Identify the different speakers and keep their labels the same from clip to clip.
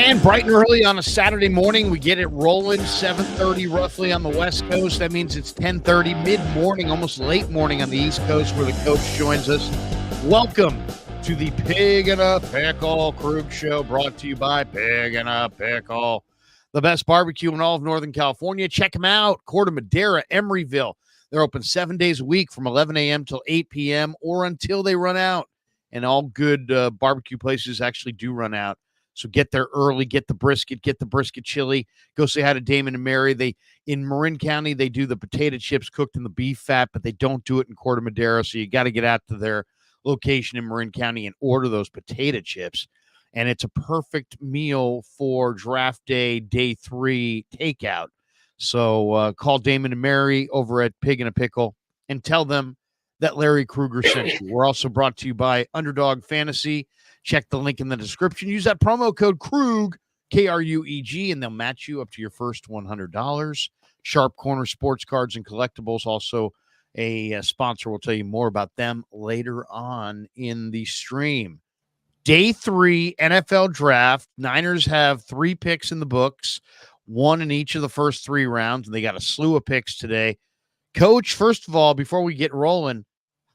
Speaker 1: And bright and early on a Saturday morning, we get it rolling, 7:30 roughly on the West Coast. That means it's 10:30 mid-morning, almost late morning on the East Coast where the coach joins us. Welcome to the Pig and a Pickle Krueger Show, brought to you by Pig and a Pickle, the best barbecue in all of Northern California. Check them out, Corte Madera, Emeryville. They're open 7 days a week from 11 a.m. till 8 p.m. or until they run out. And all good barbecue places actually do run out. So get there early, get the brisket chili. Go say hi to Damon and Mary. In Marin County, they do the potato chips cooked in the beef fat, but they don't do it in Corte Madera. So you got to get out to their location in Marin County and order those potato chips. And it's a perfect meal for draft day, day 3 takeout. So call Damon and Mary over at Pig and a Pickle and tell them that Larry Krueger sent you. We're also brought to you by Underdog Fantasy. Check the link in the description. Use that promo code KRUG, K-R-U-E-G, and they'll match you up to your first $100. Sharp Corner Sports Cards and Collectibles, also a sponsor. We'll tell you more about them later on in the stream. Day 3 NFL Draft. Niners have 3 picks in the books, 1 in each of the first 3 rounds, and they got a slew of picks today. Coach, first of all, before we get rolling,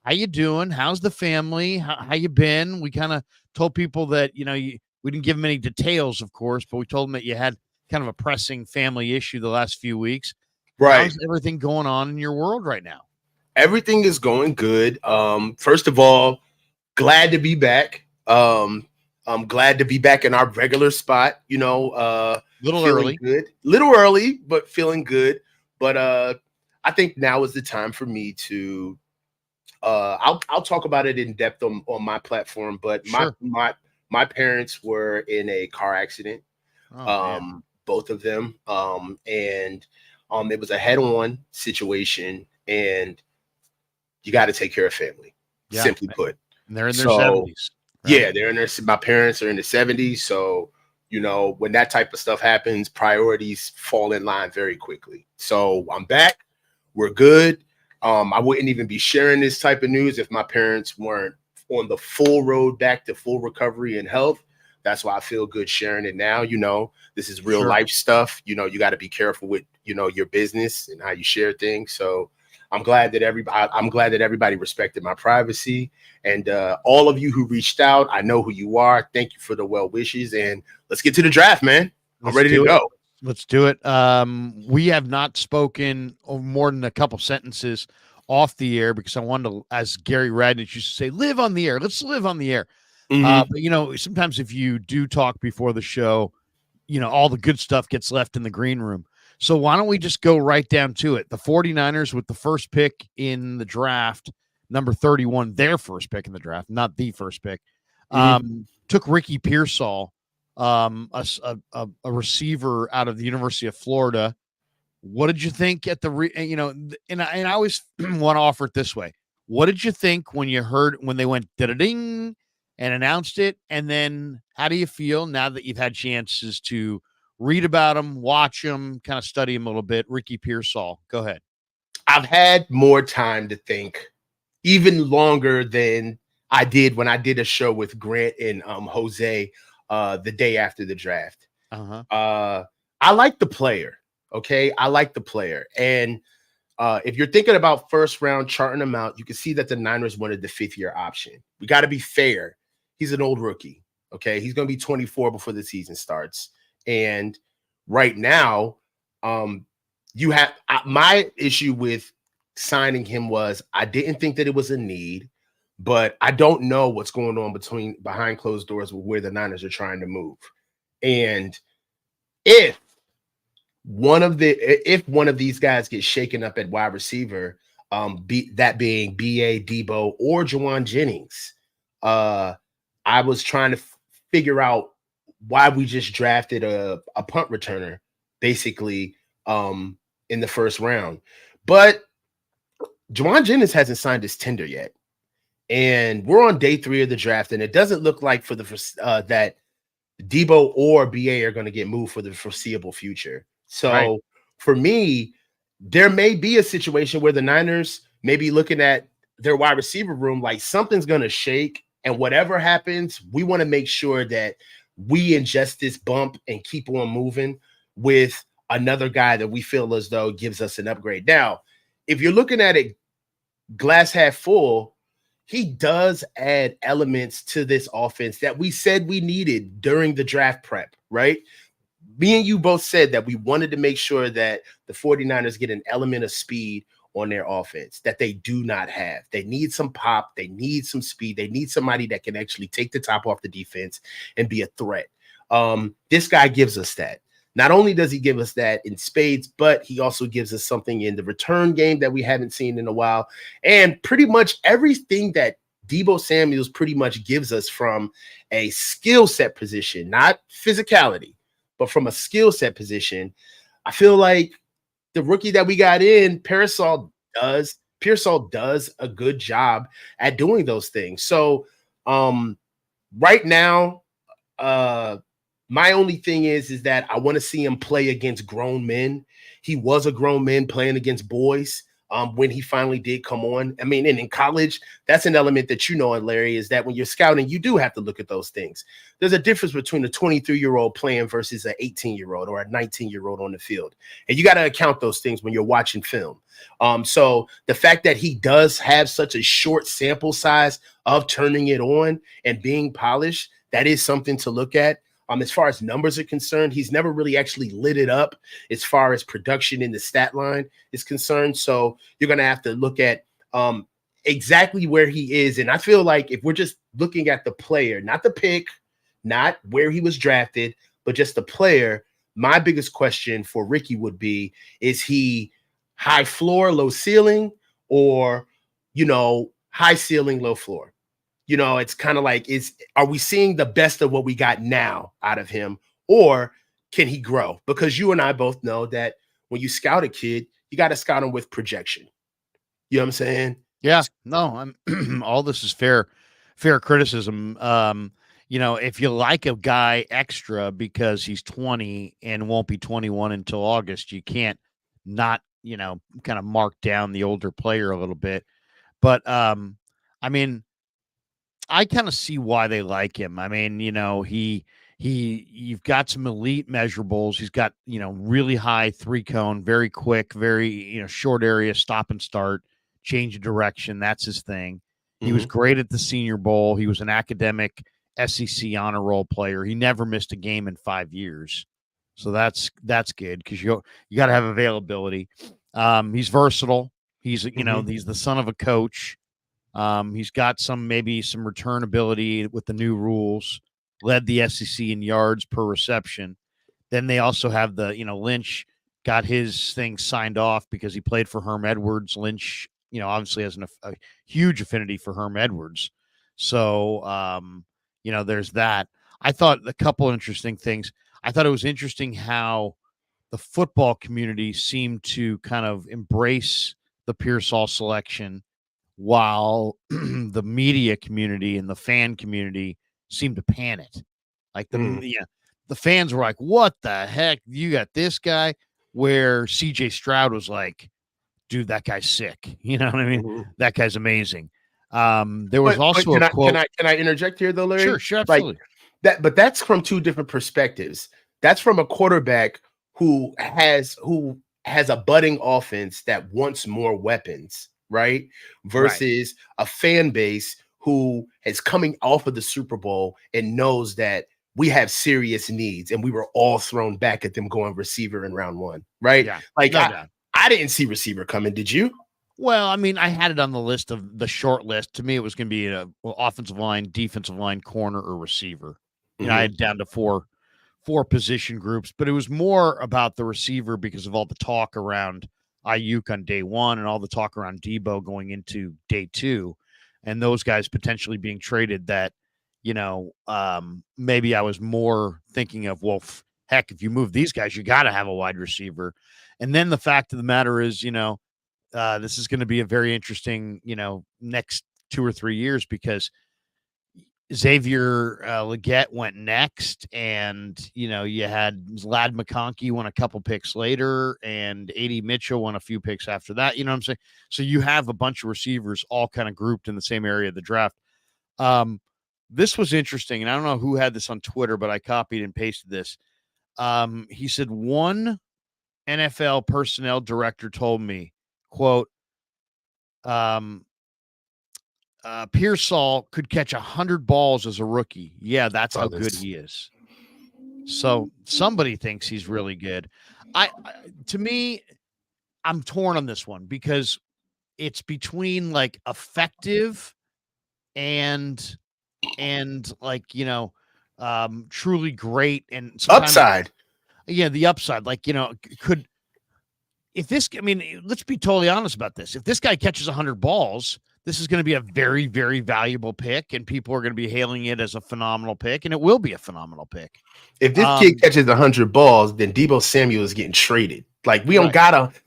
Speaker 1: how you doing? How's the family? How you been? We kind of told people that, we didn't give them any details, of course, but we told them that you had kind of a pressing family issue the last few weeks.
Speaker 2: Right.
Speaker 1: How's everything going on in your world right now?
Speaker 2: Everything is going good. First of all, glad to be back. I'm glad to be back in our regular spot,
Speaker 1: Little early.
Speaker 2: Good. Little early, but feeling good. But I think now is the time for me to I'll talk about it in depth on my platform, but
Speaker 1: Sure.
Speaker 2: my parents were in a car accident, both of them, and it was a head-on situation, and you got to take care of family, simply put.
Speaker 1: And they're in their 70s.
Speaker 2: Right? Yeah, they're in my parents are in the 70s, so when that type of stuff happens, priorities fall in line very quickly. So I'm back. We're good. I wouldn't even be sharing this type of news if my parents weren't on the full road back to full recovery and health. That's why I feel good sharing it now. This is real life stuff. You got to be careful with, your business and how you share things. So I'm glad that everybody respected my privacy, and all of you who reached out, I know who you are. Thank you for the well wishes, and let's get to the draft, man. I'm ready to go.
Speaker 1: Let's do it. We have not spoken more than a couple sentences off the air because I wanted to, as Gary Radnich used to say, live on the air. Let's live on the air.
Speaker 2: Mm-hmm.
Speaker 1: But, sometimes if you do talk before the show, all the good stuff gets left in the green room. So why don't we just go right down to it? The 49ers with the first pick in the draft, number 31, their first pick in the draft, not the first pick, took Ricky Pearsall, a receiver out of the University of Florida. What did you think at and I always want to offer it this way. What did you think when they went da-da-ding and announced it? And then how do you feel now that you've had chances to read about him, watch him, kind of study him a little bit? Ricky Pearsall, go ahead.
Speaker 2: I've had more time to think, even longer than I did when I did a show with Grant and Jose the day after the draft. I like the player. Okay. I like the player. And if you're thinking about first round charting him out, you can see that the Niners wanted the 5th-year option. We got to be fair. He's an old rookie. Okay. He's going to be 24 before the season starts. And right now, my issue with signing him was I didn't think that it was a need, but I don't know what's going on behind closed doors with where the Niners are trying to move. And if one of these guys gets shaken up at wide receiver, that being B.A., Debo, or Juwan Jennings, I was trying to figure out why we just drafted a punt returner, basically, in the first round. But Juwan Jennings hasn't signed his tender yet. And we're on day 3 of the draft, and it doesn't look like that Debo or BA are going to get moved for the foreseeable future. So for me, there may be a situation where the Niners may be looking at their wide receiver room like something's going to shake, and whatever happens, we want to make sure that we ingest this bump and keep on moving with another guy that we feel as though gives us an upgrade. Now, if you're looking at it glass half full, he does add elements to this offense that we said we needed during the draft prep, right? Me and you both said that we wanted to make sure that the 49ers get an element of speed on their offense that they do not have. They need some pop. They need some speed. They need somebody that can actually take the top off the defense and be a threat. This guy gives us that. Not only does he give us that in spades, but he also gives us something in the return game that we haven't seen in a while. And pretty much everything that Deebo Samuels pretty much gives us from a skill set position, not physicality, but from a skill set position. I feel like the rookie that we got in, Pearsall does a good job at doing those things. So right now, my only thing is that I want to see him play against grown men. He was a grown man playing against boys when he finally did come on. I mean, and in college, that's an element that you know, Larry, is that when you're scouting, you do have to look at those things. There's a difference between a 23-year-old playing versus an 18-year-old or a 19-year-old on the field. And you got to account those things when you're watching film. So the fact that he does have such a short sample size of turning it on and being polished, that is something to look at. As far as numbers are concerned, he's never really actually lit it up as far as production in the stat line is concerned. So you're going to have to look at exactly where he is. And I feel like if we're just looking at the player, not the pick, not where he was drafted, but just the player, my biggest question for Ricky would be, is he high floor, low ceiling, or, high ceiling, low floor? It's kind of like, are we seeing the best of what we got now out of him, or can he grow? Because you and I both know that when you scout a kid, you got to scout him with projection. You know what I'm saying?
Speaker 1: Yeah, no, I'm all this is fair criticism. If you like a guy extra because he's 20 and won't be 21 until August, you can't not, kind of mark down the older player a little bit. But I kind of see why they like him. I mean, you've got some elite measurables. He's got, really high 3-cone, very quick, very, short area, stop and start, change of direction. That's his thing. He was great at the Senior Bowl. He was an academic SEC honor roll player. He never missed a game in 5 years. So that's good because you got to have availability. He's versatile. He's, he's the son of a coach. He's got maybe some return ability with the new rules, led the SEC in yards per reception. Then they also have Lynch got his thing signed off because he played for Herm Edwards. Lynch, obviously has a huge affinity for Herm Edwards. So, there's that. I thought a couple interesting things. I thought it was interesting how the football community seemed to kind of embrace the Pearsall selection, while the media community and the fan community seemed to pan it. Like the fans were like, what the heck? You got this guy? Where CJ Stroud was like, dude, that guy's sick. You know what I mean? That guy's amazing. There was also a quote.
Speaker 2: Can I interject here though, Larry?
Speaker 1: Sure, absolutely.
Speaker 2: But that's from two different perspectives. That's from a quarterback who has a budding offense that wants more weapons, right? Versus a fan base who is coming off of the Super Bowl and knows that we have serious needs, and we were all thrown back at them going receiver in round one, right?
Speaker 1: Yeah,
Speaker 2: I didn't see receiver coming. Did you?
Speaker 1: Well, I mean, I had it on the list of the short list. To me, it was going to be offensive line, defensive line, corner, or receiver. I had down to four position groups, but it was more about the receiver because of all the talk around Ayuk on day one and all the talk around Deebo going into day two, and those guys potentially being traded. That maybe I was more thinking of, well, heck, if you move these guys, you got to have a wide receiver. And then the fact of the matter is, this is going to be a very interesting, next 2 or 3 years, because Xavier Legette went next, and you had Ladd McConkey won a couple picks later, and A.D. Mitchell won a few picks after that. You know what I'm saying? So you have a bunch of receivers all kind of grouped in the same area of the draft. this was interesting, and I don't know who had this on Twitter, but I copied and pasted this. He said one NFL personnel director told me, quote, Pearsall could catch 100 balls as a rookie. Yeah, that's how good he is. So somebody thinks he's really good. To me, I'm torn on this one because it's between like effective and like, truly great and
Speaker 2: upside.
Speaker 1: Yeah, the upside. Like, let's be totally honest about this. If this guy catches 100 balls, this is going to be a very, very valuable pick, and people are going to be hailing it as a phenomenal pick, and it will be a phenomenal pick.
Speaker 2: If this kid catches 100 balls, then Deebo Samuel is getting traded. Like, we don't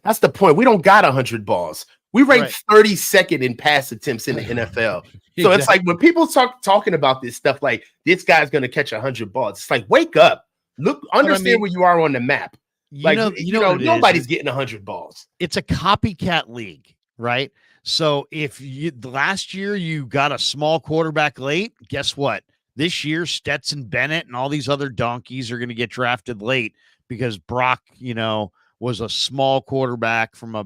Speaker 2: that's the point. We don't got 100 balls. We ranked 32nd in pass attempts in the NFL. So it's like when people talking about this stuff, like this guy's going to catch 100 balls. It's like, wake up, look, understand where you are on the map. Like, nobody's getting 100 balls.
Speaker 1: It's a copycat league, right? So if last year you got a small quarterback late, guess what? This year, Stetson Bennett and all these other donkeys are going to get drafted late because Brock, was a small quarterback from a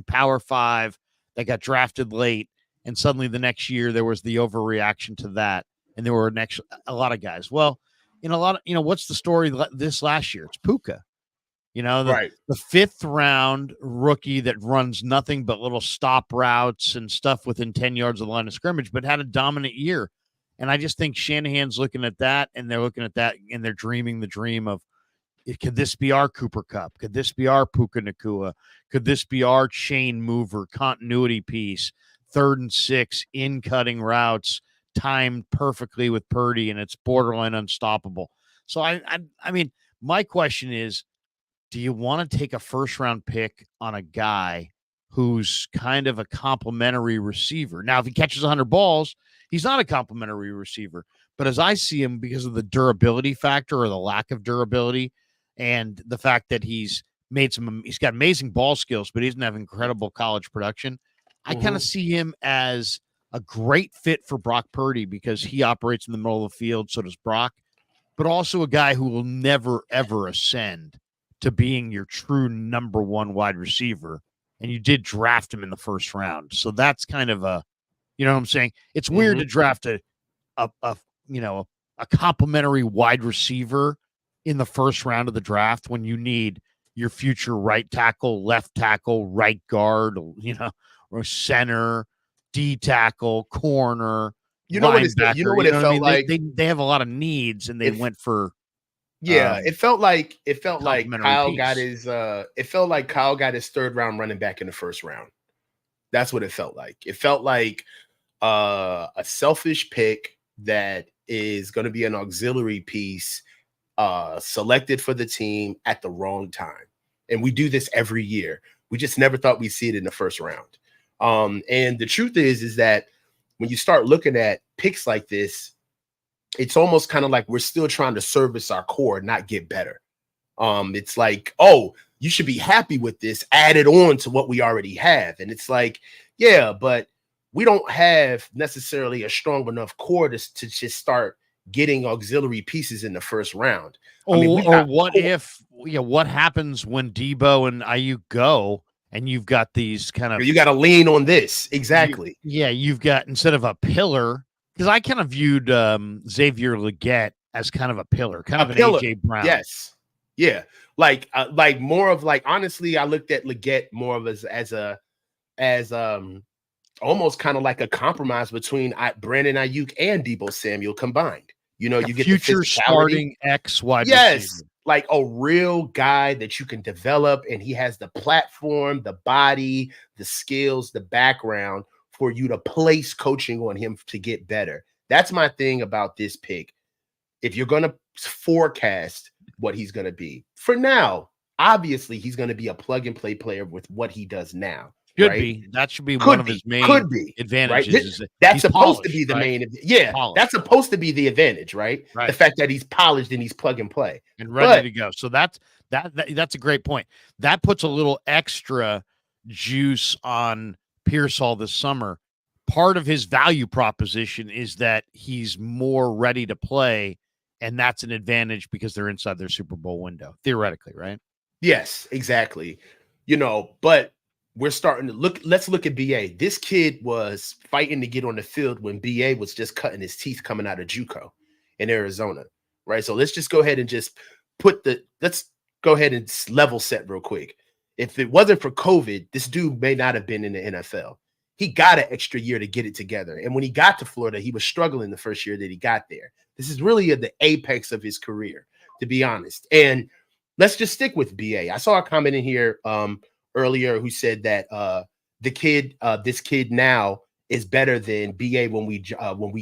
Speaker 1: Power 5 that got drafted late. And suddenly the next year there was the overreaction to that. And there were a lot of guys. Well, what's the story this last year? It's Puka. The 5th round rookie that runs nothing but little stop routes and stuff within 10 yards of the line of scrimmage, but had a dominant year. And I just think Shanahan's looking at that, and they're looking at that, and they're dreaming the dream of, could this be our Cooper Kupp? Could this be our Puka Nacua? Could this be our chain mover, continuity piece, 3rd and 6, in cutting routes, timed perfectly with Purdy, and it's borderline unstoppable. So, I mean, my question is, do you want to take a first-round pick on a guy who's kind of a complimentary receiver? Now, if he catches 100 balls, he's not a complimentary receiver. But as I see him, because of the durability factor or the lack of durability and the fact that he's got amazing ball skills, but he doesn't have incredible college production, I kind of see him as a great fit for Brock Purdy because he operates in the middle of the field, so does Brock, but also a guy who will never, ever ascend to being your true number 1 wide receiver. And you did draft him in the 1st round. So that's kind of you know what I'm saying? It's weird to draft a complimentary wide receiver in the 1st round of the draft when you need your future right tackle, left tackle, right guard, or center, D tackle, corner, linebacker.
Speaker 2: It felt like
Speaker 1: they have a lot of needs, and they went for.
Speaker 2: Yeah, it felt like Kyle got his 3rd round running back in the 1st round. That's what it felt like. It felt like a selfish pick that is going to be an auxiliary piece selected for the team at the wrong time. And we do this every year. We just never thought we'd see it in the 1st round. And the truth is that when you start looking at picks like this, it's almost kind of like we're still trying to service our core, not get better. It's like, oh, you should be happy with this, add it on to what we already have. And it's like, yeah, but we don't have necessarily a strong enough core to just start getting auxiliary pieces in the 1st round.
Speaker 1: What happens when Debo and Ayuk go and you've got these kind of,
Speaker 2: you got to lean on this. Exactly.
Speaker 1: You've got, instead of a pillar, because I kind of viewed Xavier Legette as kind of a pillar, kind of an AJ Brown.
Speaker 2: Yes. Yeah. Like more of like, honestly, I looked at Legette more of as almost kind of like a compromise between Brandon Ayuk and Deebo Samuel combined. You get
Speaker 1: future starting X wide receiver.
Speaker 2: Like a real guy that you can develop, and he has the platform, the body, the skills, the background for you to place coaching on him to get better. That's my thing about this pick. If you're going to forecast what he's going to be, for now, obviously he's going to be a plug and play player with what he does now.
Speaker 1: Should be. That should be one of his main advantages.
Speaker 2: Right? That's supposed to be the main. Yeah, that's supposed to be the advantage, right? The fact that he's polished and he's plug and play
Speaker 1: and ready to go. So that's a great point. That puts a little extra juice on Pearsall this summer. part of his value proposition is that he's more ready to play, and that's an advantage because they're inside their Super Bowl window, theoretically, right?
Speaker 2: Yes, exactly. But we're starting to look. Let's look at BA. This kid was fighting to get on the field when BA was just cutting his teeth coming out of JUCO in Arizona, right? So let's just go ahead and just let's go ahead and level set real quick. If it wasn't for COVID, this dude may not have been in the NFL. He got an extra year to get it together. And when he got to Florida, he was struggling the first year that he got there. This is really at the apex of his career, to be honest. And let's just stick with BA. I saw a comment in here earlier who said that this kid now is better than BA when we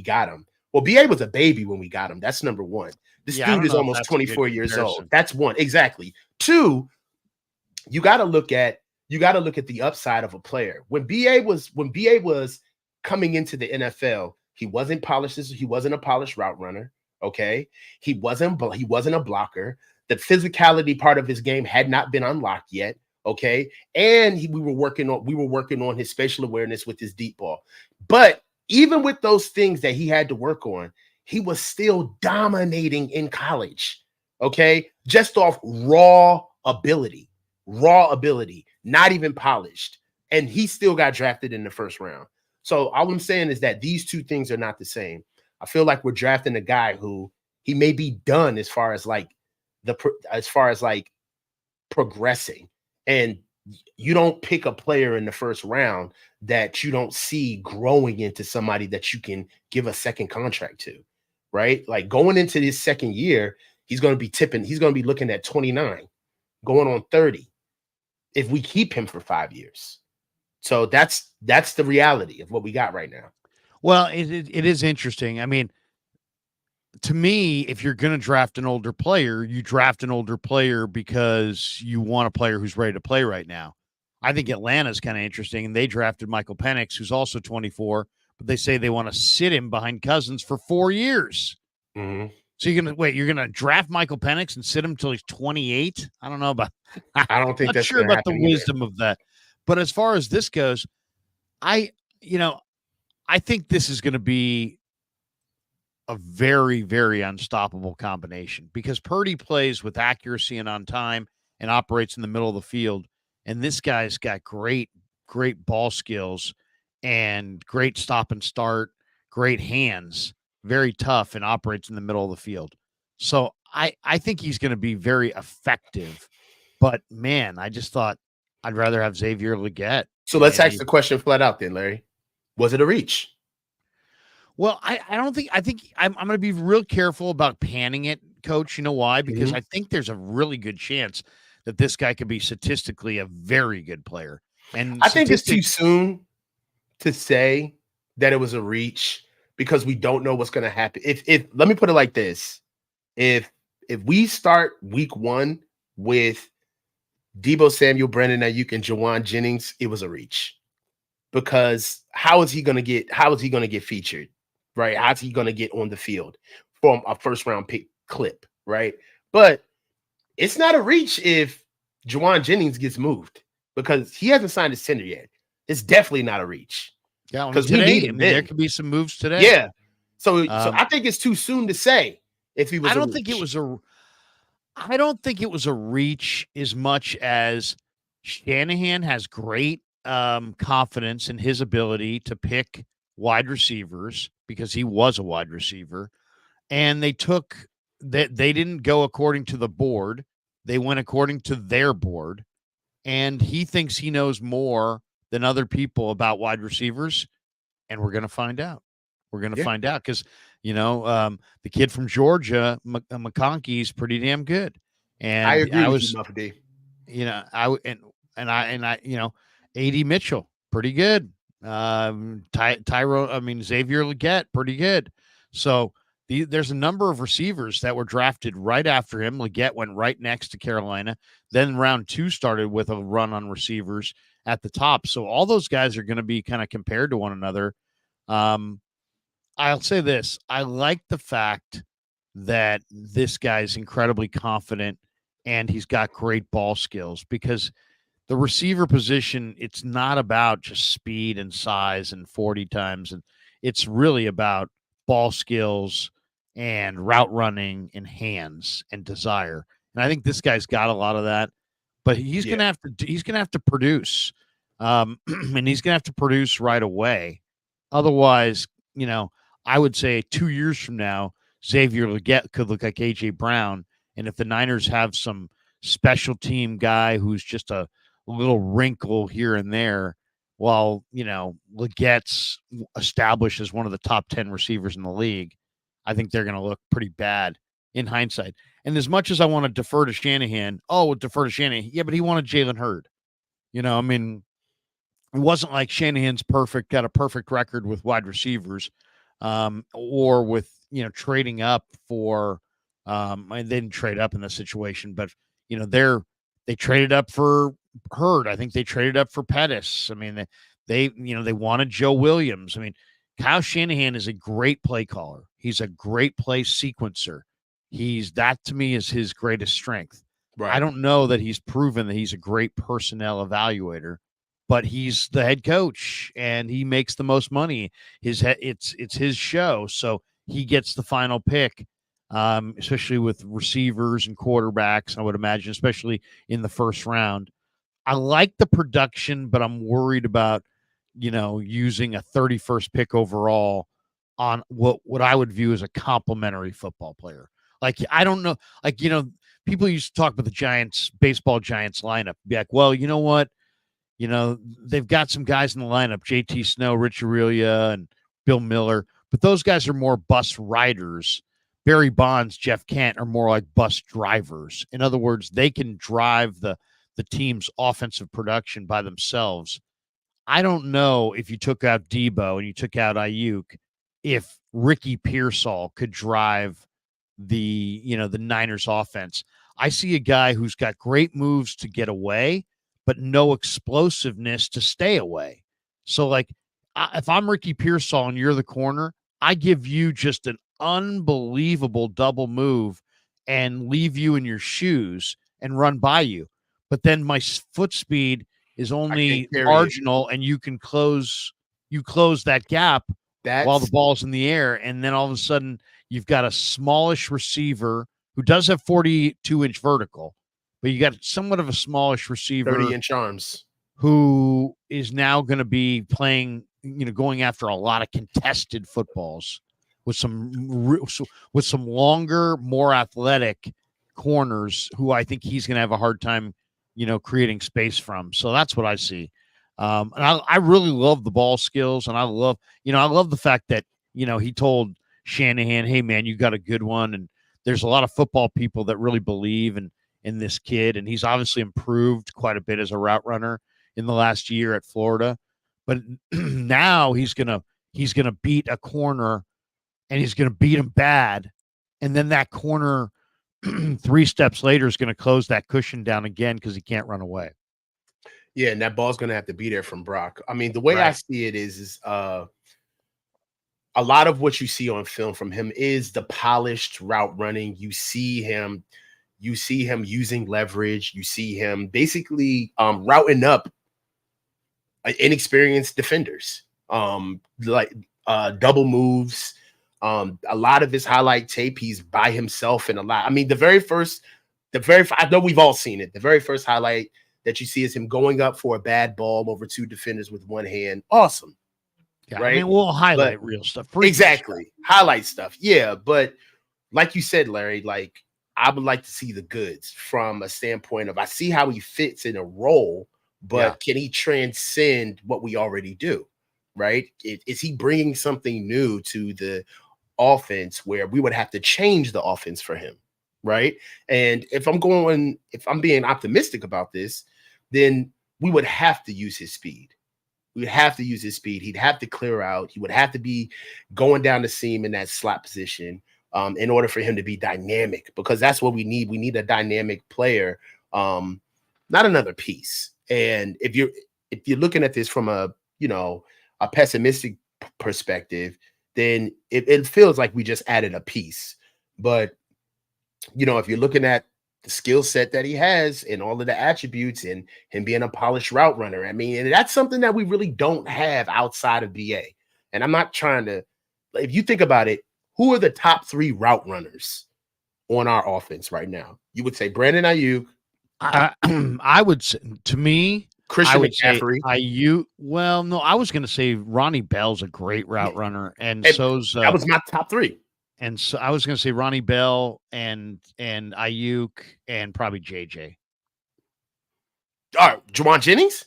Speaker 2: got him. Well, BA was a baby when we got him. That's number one. This dude is almost 24 years old. That's one. Exactly. Two, you got to look at the upside of a player. When BA was coming into the NFL, he wasn't polished. He wasn't a polished route runner. Okay. He wasn't a blocker. The physicality part of his game had not been unlocked yet. Okay. And we were working on his spatial awareness with his deep ball. But even with those things that he had to work on, he was still dominating in college. Okay. Just off raw ability, not even polished. And he still got drafted in the first round. So all I'm saying is that these two things are not the same. I feel like we're drafting a guy who he may be done as far as progressing. And you don't pick a player in the first round that you don't see growing into somebody that you can give a second contract to, right? Like going into his second year, he's going to be looking at 29, going on 30 if we keep him for 5 years. So that's the reality of what we got right now.
Speaker 1: Well, it is interesting. I mean, to me, if you're going to draft an older player, you draft an older player because you want a player who's ready to play right now. I think Atlanta's kind of interesting, and they drafted Michael Penix, who's also 24, but they say they want to sit him behind Cousins for 4 years.
Speaker 2: Mm-hmm.
Speaker 1: So you're going to draft Michael Penix and sit him until he's 28? I don't know about
Speaker 2: I don't think that's
Speaker 1: sure about the wisdom of that. But as far as this goes, I think this is going to be a very, very unstoppable combination because Purdy plays with accuracy and on time and operates in the middle of the field. And this guy's got great ball skills and great stop and start, great hands, very tough, and operates in the middle of the field. So I think he's going to be very effective. But, man, I just thought I'd rather have Xavier Legette.
Speaker 2: So let's ask the question flat out then, Larry. Was it a reach?
Speaker 1: Well, I think I'm going to be real careful about panning it, Coach. You know why? Because I think there's a really good chance that this guy could be statistically a very good player. And
Speaker 2: I think it's too soon to say that it was a reach because we don't know what's going to happen. If let me put it like this. If we start week 1 with Deebo Samuel, Brandon Ayuk, and Jawan Jennings, it was a reach. Because how is he going to get featured? Right? How's he going to get on the field from a first round pick clip? Right. But it's not a reach if Jawan Jennings gets moved because he hasn't signed his tender yet. It's definitely not a reach.
Speaker 1: Yeah. Because we need him. There could be some moves today.
Speaker 2: Yeah. So I think it's too soon to say if he was.
Speaker 1: I don't think it was a reach as much as Shanahan has great confidence in his ability to pick wide receivers because he was a wide receiver, and they didn't go according to the board. They went according to their board, and he thinks he knows more than other people about wide receivers, and we're going to find out. We're going to find out because, the kid from Georgia, McConkey's pretty damn good. And
Speaker 2: I agree with you, Muffy D.
Speaker 1: A.D. Mitchell, pretty good. Xavier Legette, pretty good. So there's a number of receivers that were drafted right after him. Legette went right next to Carolina. Then round 2 started with a run on receivers at the top. So all those guys are going to be kind of compared to one another. I'll say this. I like the fact that this guy's incredibly confident and he's got great ball skills because the receiver position, it's not about just speed and size and 40 times. And it's really about ball skills and route running and hands and desire. And I think this guy's got a lot of that, but he's
Speaker 2: Yeah.
Speaker 1: going to have to, he's going to have to produce. And he's going to have to produce right away. Otherwise, I would say 2 years from now, Xavier Legette could look like AJ Brown. And if the Niners have some special team guy who's just a little wrinkle here and there, while Legette's established as one of the top 10 receivers in the league, I think they're going to look pretty bad in hindsight. And as much as I want to defer to Shanahan, yeah, but he wanted Jalen Hurd. I mean, it wasn't like Shanahan's got a perfect record with wide receivers, or with trading up for. They didn't trade up in this situation, but they traded up for Hurd. I think they traded up for Pettis. I mean, they wanted Joe Williams. I mean, Kyle Shanahan is a great play caller. He's a great play sequencer. That to me is his greatest strength.
Speaker 2: Right.
Speaker 1: I don't know that he's proven that he's a great personnel evaluator, but he's the head coach and he makes the most money. It's his show, so he gets the final pick, especially with receivers and quarterbacks. I would imagine, especially in the first round. I like the production, but I'm worried about using a 31st pick overall on what I would view as a complimentary football player. Like, I don't know, people used to talk about the baseball Giants lineup. Be like, well, you know what? They've got some guys in the lineup, JT Snow, Rich Aurelia, and Bill Miller, but those guys are more bus riders. Barry Bonds, Jeff Kent are more like bus drivers. In other words, they can drive the team's offensive production by themselves. I don't know if you took out Debo and you took out Ayuk, if Ricky Pearsall could drive the Niners offense. I see a guy who's got great moves to get away, but no explosiveness to stay away. So, if I'm Ricky Pearsall and you're the corner, I give you just an unbelievable double move and leave you in your shoes and run by you. But then my foot speed is only marginal, and you close that gap while the ball's in the air. And then all of a sudden, you've got a smallish receiver who does have 42-inch vertical, but you got somewhat of a smallish receiver,
Speaker 2: 30-inch arms,
Speaker 1: who is now going to be playing, going after a lot of contested footballs with some longer, more athletic corners who I think he's going to have a hard time, creating space from. So that's what I see. And I really love the ball skills, and I love the fact that, he told Shanahan, hey man, you got a good one. And there's a lot of football people that really believe in this kid. And he's obviously improved quite a bit as a route runner in the last year at Florida, but now he's going to beat a corner, and he's going to beat him bad. And then that corner 3 steps later is going to close that cushion down again because he can't run away.
Speaker 2: Yeah, and that ball's going to have to be there from Brock. I mean, the way I see it is a lot of what you see on film from him is the polished route running. You see him using leverage. You see him basically routing up inexperienced defenders, double moves. A lot of his highlight tape, he's by himself in a lot. I mean, I know we've all seen it. The very first highlight that you see is him going up for a bad ball over 2 defenders with one hand. Awesome.
Speaker 1: Yeah,
Speaker 2: right?
Speaker 1: I mean, we'll highlight real stuff.
Speaker 2: Exactly. Highlight stuff. Yeah. But like you said, Larry, I would like to see the goods from a standpoint of, I see how he fits in a role, but can he transcend what we already do? Right? Is he bringing something new to the offense where we would have to change the offense for him? Right. And if I'm being optimistic about this, then we would have to use his speed. He'd have to clear out. He would have to be going down the seam in that slot position in order for him to be dynamic, because that's what we need. We need a dynamic player, not another piece. And if you're looking at this from a pessimistic perspective, then it feels like we just added a piece. But if you're looking at the skill set that he has and all of the attributes and him being a polished route runner. I mean, and that's something that we really don't have outside of BA. And I'm not trying to, if you think about it, who are the top 3 route runners on our offense right now? You would say Brandon Ayuk.
Speaker 1: I would say, to me,
Speaker 2: Christian
Speaker 1: I would
Speaker 2: McCaffrey.
Speaker 1: say Ayuk. Well, no, I was going to say Ronnie Bell's a great route runner, and
Speaker 2: that
Speaker 1: so's
Speaker 2: was my top 3.
Speaker 1: And so I was going to say Ronnie Bell and Ayuk and probably JJ.
Speaker 2: All right, Juwan Jennings.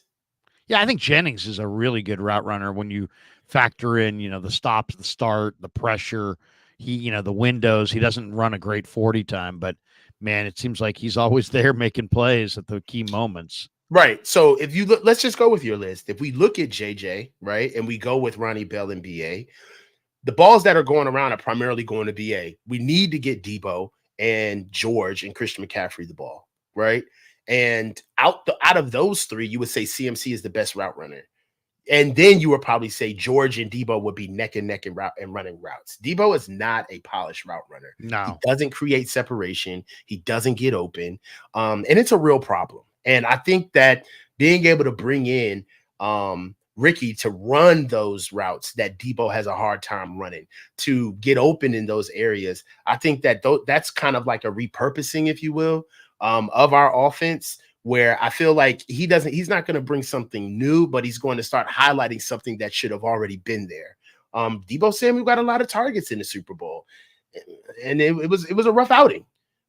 Speaker 1: Yeah, I think Jennings is a really good route runner when you factor in, the stops, the start, the pressure, the windows. He doesn't run a great 40 time, but man, it seems like he's always there making plays at the key moments.
Speaker 2: Right. So if you look, let's just go with your list. If we look at JJ, right, and we go with Ronnie Bell and BA, the balls that are going around are primarily going to BA. We need to get Debo and George and Christian McCaffrey the ball, right? And out of those 3, you would say CMC is the best route runner. And then you would probably say George and Debo would be neck and neck and running routes. Debo is not a polished route runner.
Speaker 1: No.
Speaker 2: He doesn't create separation. He doesn't get open. And it's a real problem. And I think that being able to bring in Ricky to run those routes that Debo has a hard time running, to get open in those areas, I think that that's kind of like a repurposing, if you will, of our offense, where I feel like he's not going to bring something new, but he's going to start highlighting something that should have already been there. Debo Samuel got a lot of targets in the Super Bowl, and it was a rough outing.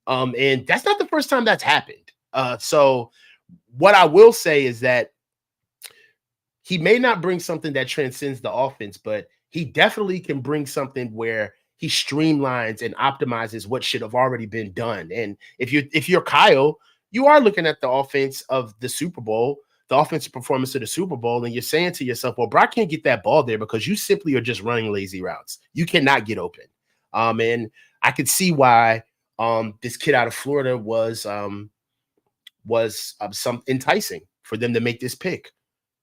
Speaker 2: And that's not the first time that's happened. So what I will say is that he may not bring something that transcends the offense, but he definitely can bring something where he streamlines and optimizes what should have already been done. And if you're Kyle, you are looking at the offense of the Super Bowl, the offensive performance of the Super Bowl, and you're saying to yourself, well, Brock can't get that ball there because you simply are just running lazy routes. You cannot get open. And I could see why this kid out of Florida was some enticing for them to make this pick.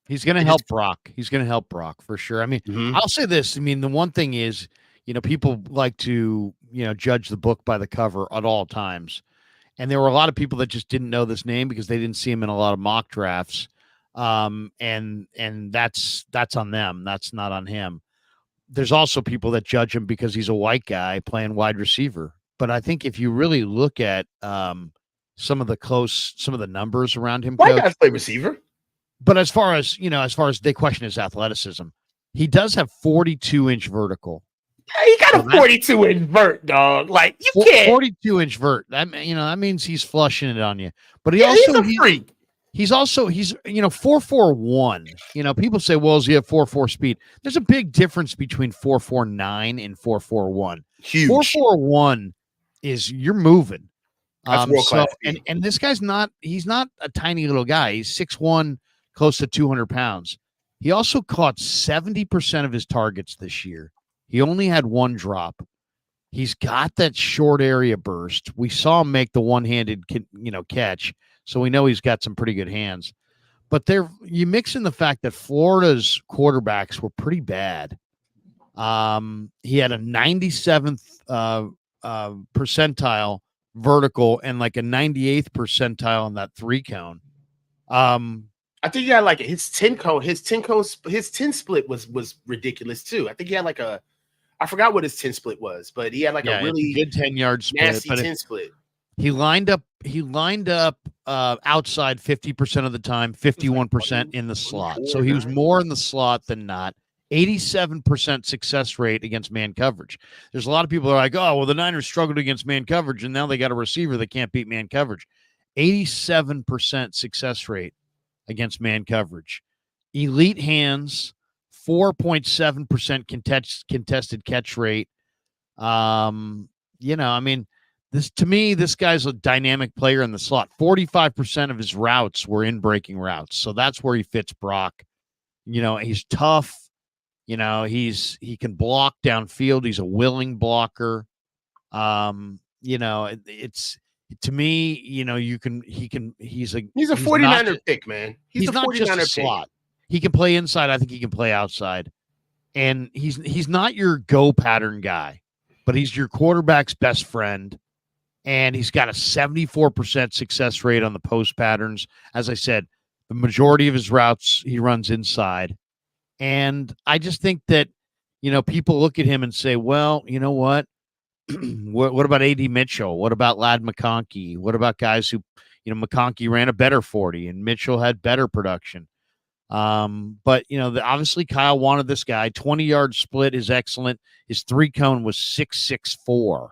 Speaker 1: He's going to help Brock. He's going to help Brock for sure. I mean, I'll say this. I mean, the one thing is, people like to, judge the book by the cover at all times. And there were a lot of people that just didn't know this name because they didn't see him in a lot of mock drafts. And that's on them. That's not on him. There's also people that judge him because he's a white guy playing wide receiver. But I think if you really look at some of the numbers around him,
Speaker 2: white guys play receiver.
Speaker 1: But as far as they question his athleticism, he does have 42-inch vertical.
Speaker 2: Yeah, he got a 42-inch vert, dog. Like, you can't.
Speaker 1: 42-inch vert. That means he's flushing it on you. But he's a freak. He's 4.41. People say, well, does he have 4.4 speed? There's a big difference between 4.49 and 4.41.
Speaker 2: Huge.
Speaker 1: 4.41 is you're moving.
Speaker 2: That's world class.
Speaker 1: And this guy's he's not a tiny little guy. He's 6'1", close to 200 pounds. He also caught 70% of his targets this year. He only had 1 drop. He's got that short area burst. We saw him make the one-handed, catch, so we know he's got some pretty good hands. But you mix in the fact that Florida's quarterbacks were pretty bad. He had a 97th percentile vertical and like a 98th percentile on that 3-cone.
Speaker 2: I think he had like his 10 split was ridiculous too. I think he had like I forgot what his 10 split was, but he had like a really
Speaker 1: good 10-yard split.
Speaker 2: Nasty 10 split.
Speaker 1: He lined up outside 50% of the time, 51% in the slot. So he was more in the slot than not. 87% success rate against man coverage. There's a lot of people that are like, oh, well, the Niners struggled against man coverage, and now they got a receiver that can't beat man coverage. 87% success rate against man coverage. Elite hands, 4.7% contested catch rate. This guy's a dynamic player in the slot. 45% of his routes were in breaking routes. So that's where he fits Brock. He's tough. He can block downfield. He's a willing blocker. It's to me, he's a
Speaker 2: 49er pick, man. He's a
Speaker 1: not
Speaker 2: 49er
Speaker 1: just a
Speaker 2: pick.
Speaker 1: slot. He can play inside. I think he can play outside. And he's not your go pattern guy, but he's your quarterback's best friend. and he's got a 74% success rate on the post patterns. As I said, the majority of his routes he runs inside. And I just think that, people look at him and say, well, you know what? What about AD Mitchell? What about Ladd McConkey? What about guys who, McConkey ran a better 40 and Mitchell had better production? But obviously Kyle wanted this guy. 20-yard split is excellent. His 3-cone was 6.64.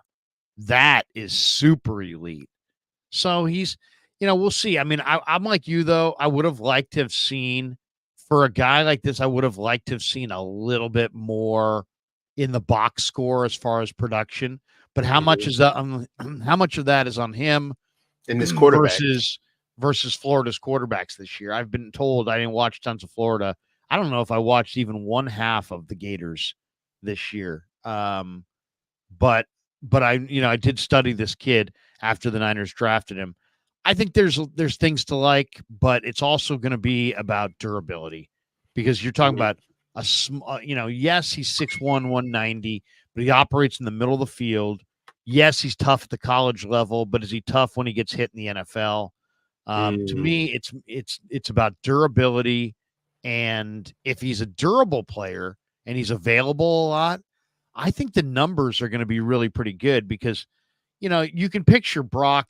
Speaker 1: That is super elite. So he's, we'll see. I mean, I'm like you though. I would have liked to have seen, for a guy like this, I would have liked to have seen a little bit more in the box score as far as production. But how much is that? How much of that is on him
Speaker 2: in this quarterback
Speaker 1: versus Florida's quarterbacks this year? I've been told, I didn't watch tons of Florida. I don't know if I watched even one half of the Gators this year. But I did study this kid after the Niners drafted him. I think there's things to like, but it's also going to be about durability, because you're talking about yes, he's 6'1", 190, but he operates in the middle of the field. Yes, he's tough at the college level, but is he tough when he gets hit in the NFL? To me, it's about durability, and if he's a durable player and he's available a lot, I think the numbers are going to be really pretty good, because you can picture Brock.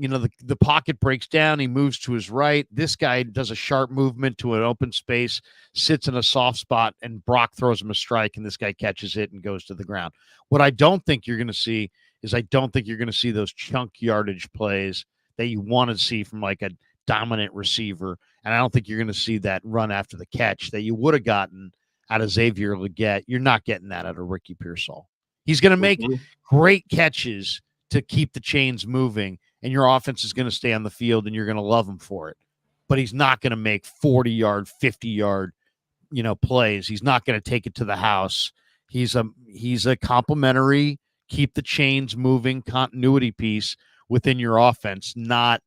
Speaker 1: The pocket breaks down. He moves to his right. This guy does a sharp movement to an open space, sits in a soft spot, and Brock throws him a strike, and this guy catches it and goes to the ground. What I don't think you're going to see is those chunk yardage plays that you want to see from like a dominant receiver. And I don't think you're going to see that run after the catch that you would have gotten out of Xavier Legette. You're not getting that out of Ricky Pearsall. He's going to make great catches to keep the chains moving, and your offense is going to stay on the field, and you're going to love him for it. But he's not going to make 40-yard, 50-yard, plays. He's not going to take it to the house. He's a complimentary, keep the chains moving continuity piece within your offense, not,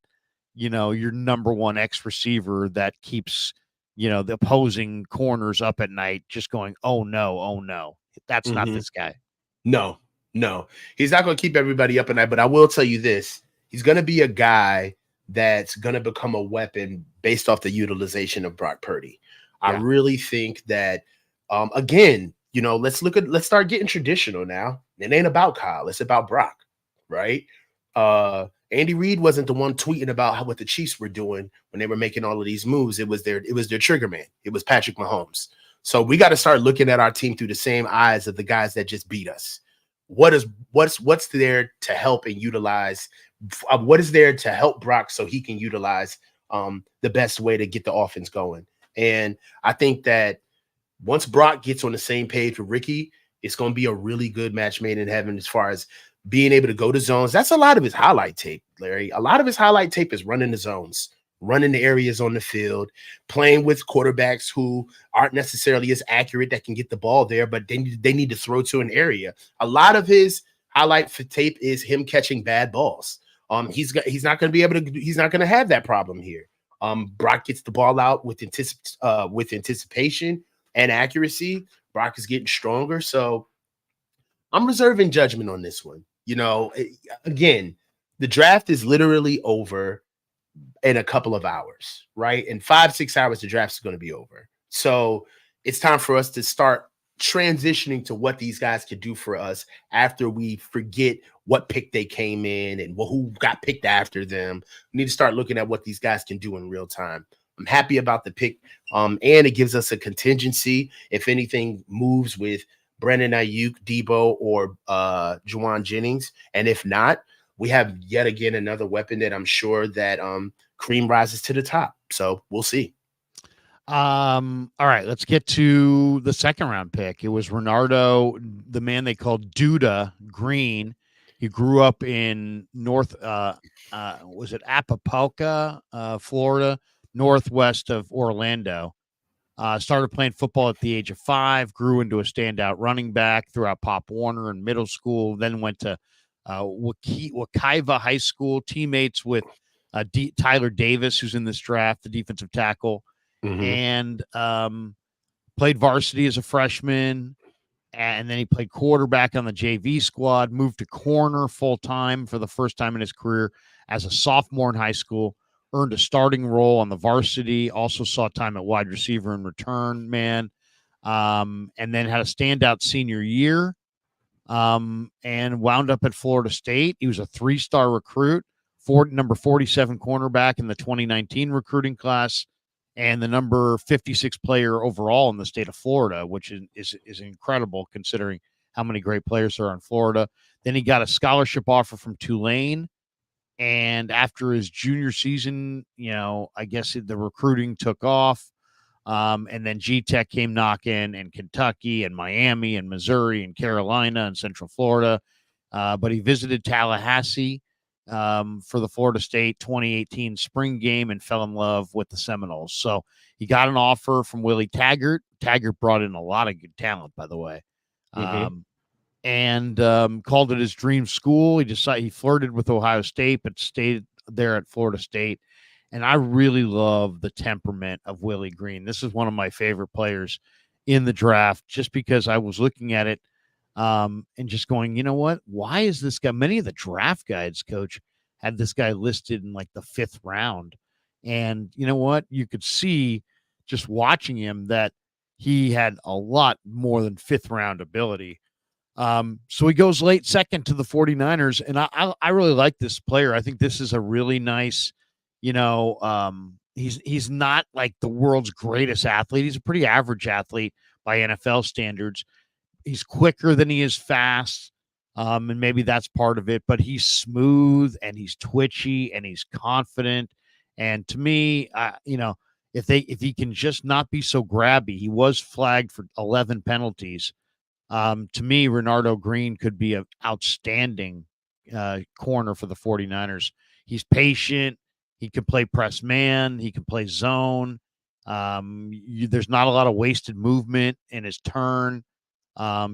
Speaker 1: your number one X receiver that keeps, the opposing corners up at night just going, oh no. That's not this guy.
Speaker 2: No, he's not going to keep everybody up at night, but I will tell you this. He's going to be a guy that's going to become a weapon based off the utilization of Brock Purdy. Yeah. I really think that, again, let's start getting traditional now. It ain't about Kyle. It's about Brock, right? Andy Reid wasn't the one tweeting about what the Chiefs were doing when they were making all of these moves. It was their trigger man. It was Patrick Mahomes. So we got to start looking at our team through the same eyes of the guys that just beat us. What's there to help and utilize? What is there to help Brock so he can utilize the best way to get the offense going? And I think that once Brock gets on the same page with Ricky, it's going to be a really good match made in heaven as far as being able to go to zones. That's a lot of his highlight tape, Larry. A lot of his highlight tape is running the zones, running the areas on the field, playing with quarterbacks who aren't necessarily as accurate that can get the ball there, but they need to throw to an area. A lot of his highlight for tape is him catching bad balls. He's not going to have that problem here. Brock gets the ball out with anticipation and accuracy. Brock is getting stronger. So I'm reserving judgment on this one. Again, the draft is literally over in a couple of hours, right? In 5-6 hours, the draft is going to be over. So it's time for us to start transitioning to what these guys could do for us after we forget what pick they came in and who got picked after them. We need to start looking at what these guys can do in real time. I'm happy about the pick, and it gives us a contingency if anything moves with Brandon Ayuk, Debo, or Juwan Jennings. And if not, we have yet again another weapon that I'm sure that cream rises to the top. So we'll see.
Speaker 1: All right, let's get to the second round pick. It was Renardo, the man they called Duda Green. He grew up in was it Apopka, Florida, northwest of Orlando. Started playing football at the age of 5, grew into a standout running back throughout Pop Warner in middle school, then went to Wekiva High School, teammates with Tyler Davis, who's in this draft, the defensive tackle, and played varsity as a freshman, and then he played quarterback on the JV squad, moved to corner full-time for the first time in his career as a sophomore in high school, earned a starting role on the varsity, also saw time at wide receiver and return man, and then had a standout senior year, and wound up at Florida State. He was a 3-star recruit, number 47 cornerback in the 2019 recruiting class, and the number 56 player overall in the state of Florida, which is incredible considering how many great players are in Florida. Then he got a scholarship offer from Tulane. And after his junior season, I guess the recruiting took off. And then G-Tech came knocking, and Kentucky and Miami and Missouri and Carolina and Central Florida. But he visited Tallahassee for the Florida State 2018 spring game and fell in love with the Seminoles. So he got an offer from Willie Taggart. Taggart brought in a lot of good talent, by the way, and called it his dream school. He flirted with Ohio State, but stayed there at Florida State. And I really love the temperament of Willie Green. This is one of my favorite players in the draft, just because I was looking at it and just going, you know what? Why is this guy? Many of the draft guides, Coach, had this guy listed in like the 5th round. And you know what? You could see just watching him that he had a lot more than 5th round ability. So he goes late second to the 49ers. And I really like this player. I think this is a really nice, he's not like the world's greatest athlete. He's a pretty average athlete by NFL standards. He's quicker than he is fast. And maybe that's part of it, but he's smooth and he's twitchy and he's confident. And to me, if he can just not be so grabby, he was flagged for 11 penalties. To me, Renardo Green could be an outstanding corner for the 49ers. He's patient. He can play press man. He can play zone. There's not a lot of wasted movement in his turn.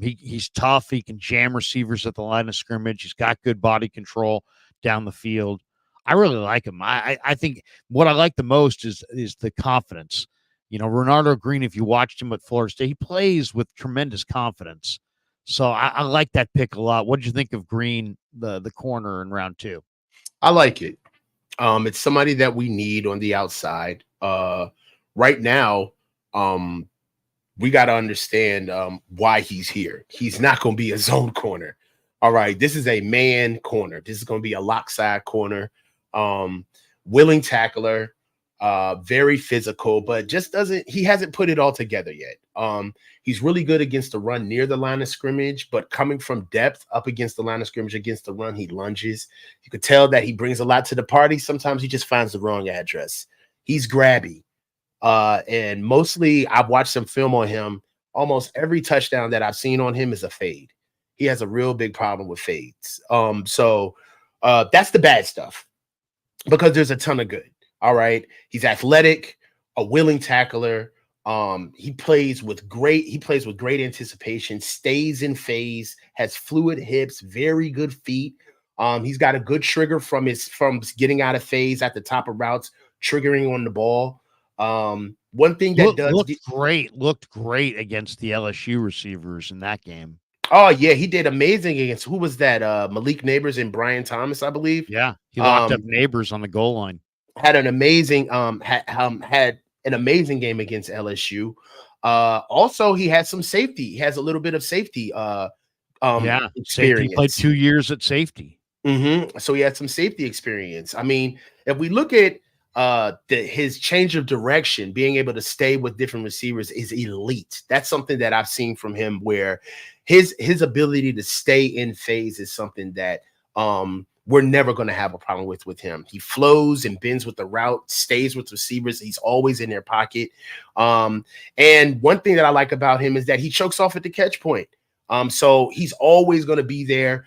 Speaker 1: He's tough. He can jam receivers at the line of scrimmage. He's got good body control down the field. I really like him. I think what I like the most is the confidence. Renardo Green, if you watched him at Florida State, he plays with tremendous confidence. So I like that pick a lot. What did you think of Green, the corner in round 2?
Speaker 2: I like it. It's somebody that we need on the outside. Right now, we got to understand why he's here. He's not going to be a zone corner. All right. This is a man corner. This is going to be a lock side corner. Willing tackler, very physical, but he hasn't put it all together yet. He's really good against the run near the line of scrimmage, but coming from depth up against the line of scrimmage against the run, he lunges. You could tell that he brings a lot to the party. Sometimes he just finds the wrong address. He's grabby. And mostly I've watched some film on him. Almost every touchdown that I've seen on him is a fade. He has a real big problem with fades. So that's the bad stuff, because there's a ton of good. All right. He's athletic, a willing tackler. He plays with great anticipation, stays in phase, has fluid hips, very good feet. He's got a good trigger from getting out of phase at the top of routes, triggering on the ball. One thing that
Speaker 1: looked great against the LSU receivers in that game.
Speaker 2: Oh yeah, he did amazing against, who was that? Malik Neighbors and Brian Thomas, I believe.
Speaker 1: Yeah, he locked up Neighbors on the goal line.
Speaker 2: Had an amazing had an amazing game against LSU. Also, he had some safety. He has a little bit of safety. Experience.
Speaker 1: Safety. He played 2 years at safety.
Speaker 2: So he had some safety experience. I mean, if we look at his change of direction, being able to stay with different receivers is elite. That's something that I've seen from him, where his ability to stay in phase is something that we're never going to have a problem with him. He flows and bends with the route, stays with receivers. He's always in their pocket. And one thing that I like about him is that he chokes off at the catch point. So he's always going to be there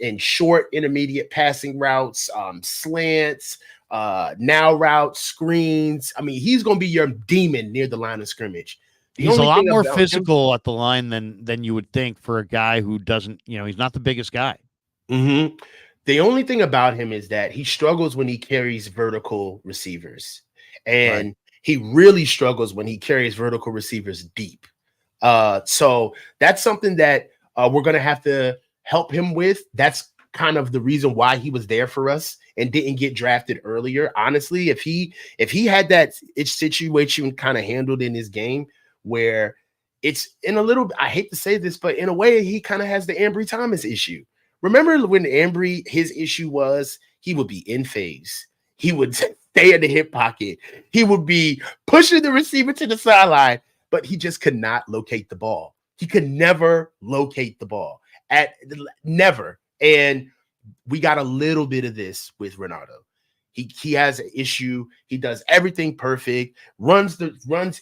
Speaker 2: in short, intermediate passing routes, slants, now routes, screens. I mean, he's going to be your demon near the line of scrimmage.
Speaker 1: He's a lot more physical at the line than you would think for a guy who doesn't, he's not the biggest guy.
Speaker 2: The only thing about him is that he struggles when he carries vertical receivers, and he really struggles when he carries vertical receivers deep. So that's something that we're going to have to help him with. That's kind of the reason why he was there for us and didn't get drafted earlier. Honestly, if he had that situation kind of handled in his game where it's in a little, I hate to say this, but in a way, he kind of has the Ambry Thomas issue. Remember when Ambry, his issue was he would be in phase. He would stay in the hip pocket. He would be pushing the receiver to the sideline, but he just could not locate the ball. He could never locate the ball never. And we got a little bit of this with Renardo. He has an issue. He does everything perfect, runs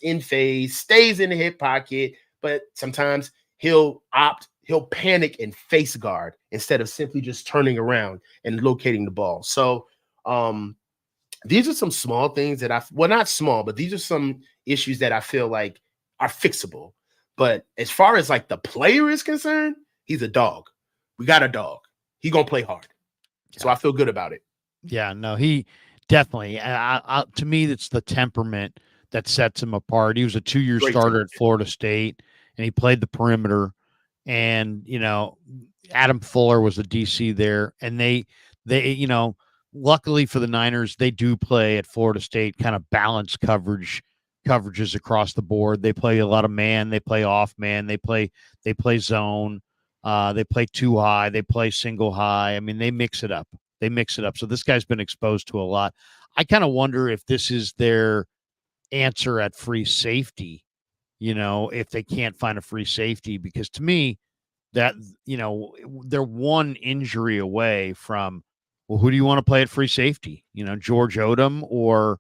Speaker 2: in phase, stays in the hip pocket, but sometimes he'll panic and face guard instead of simply just turning around and locating the ball. So these are some small things that not small, but these are some issues that I feel like are fixable. But as far as like the player is concerned, he's a dog. We got a dog. He's going to play hard. So I feel good about it.
Speaker 1: Yeah, no, he definitely. To me, it's the temperament that sets him apart. He was a 2-year starter at Florida State, and he played the perimeter. And Adam Fuller was a DC there, and they luckily for the Niners, they do play at Florida State kind of balanced coverages across the board. They play a lot of man, they play off man, they play zone, they play two high, they play single high. I mean, they mix it up. So this guy's been exposed to a lot. I kind of wonder if this is their answer at free safety, if they can't find a free safety, because to me that, they're one injury away from, well, who do you want to play at free safety? George Odom or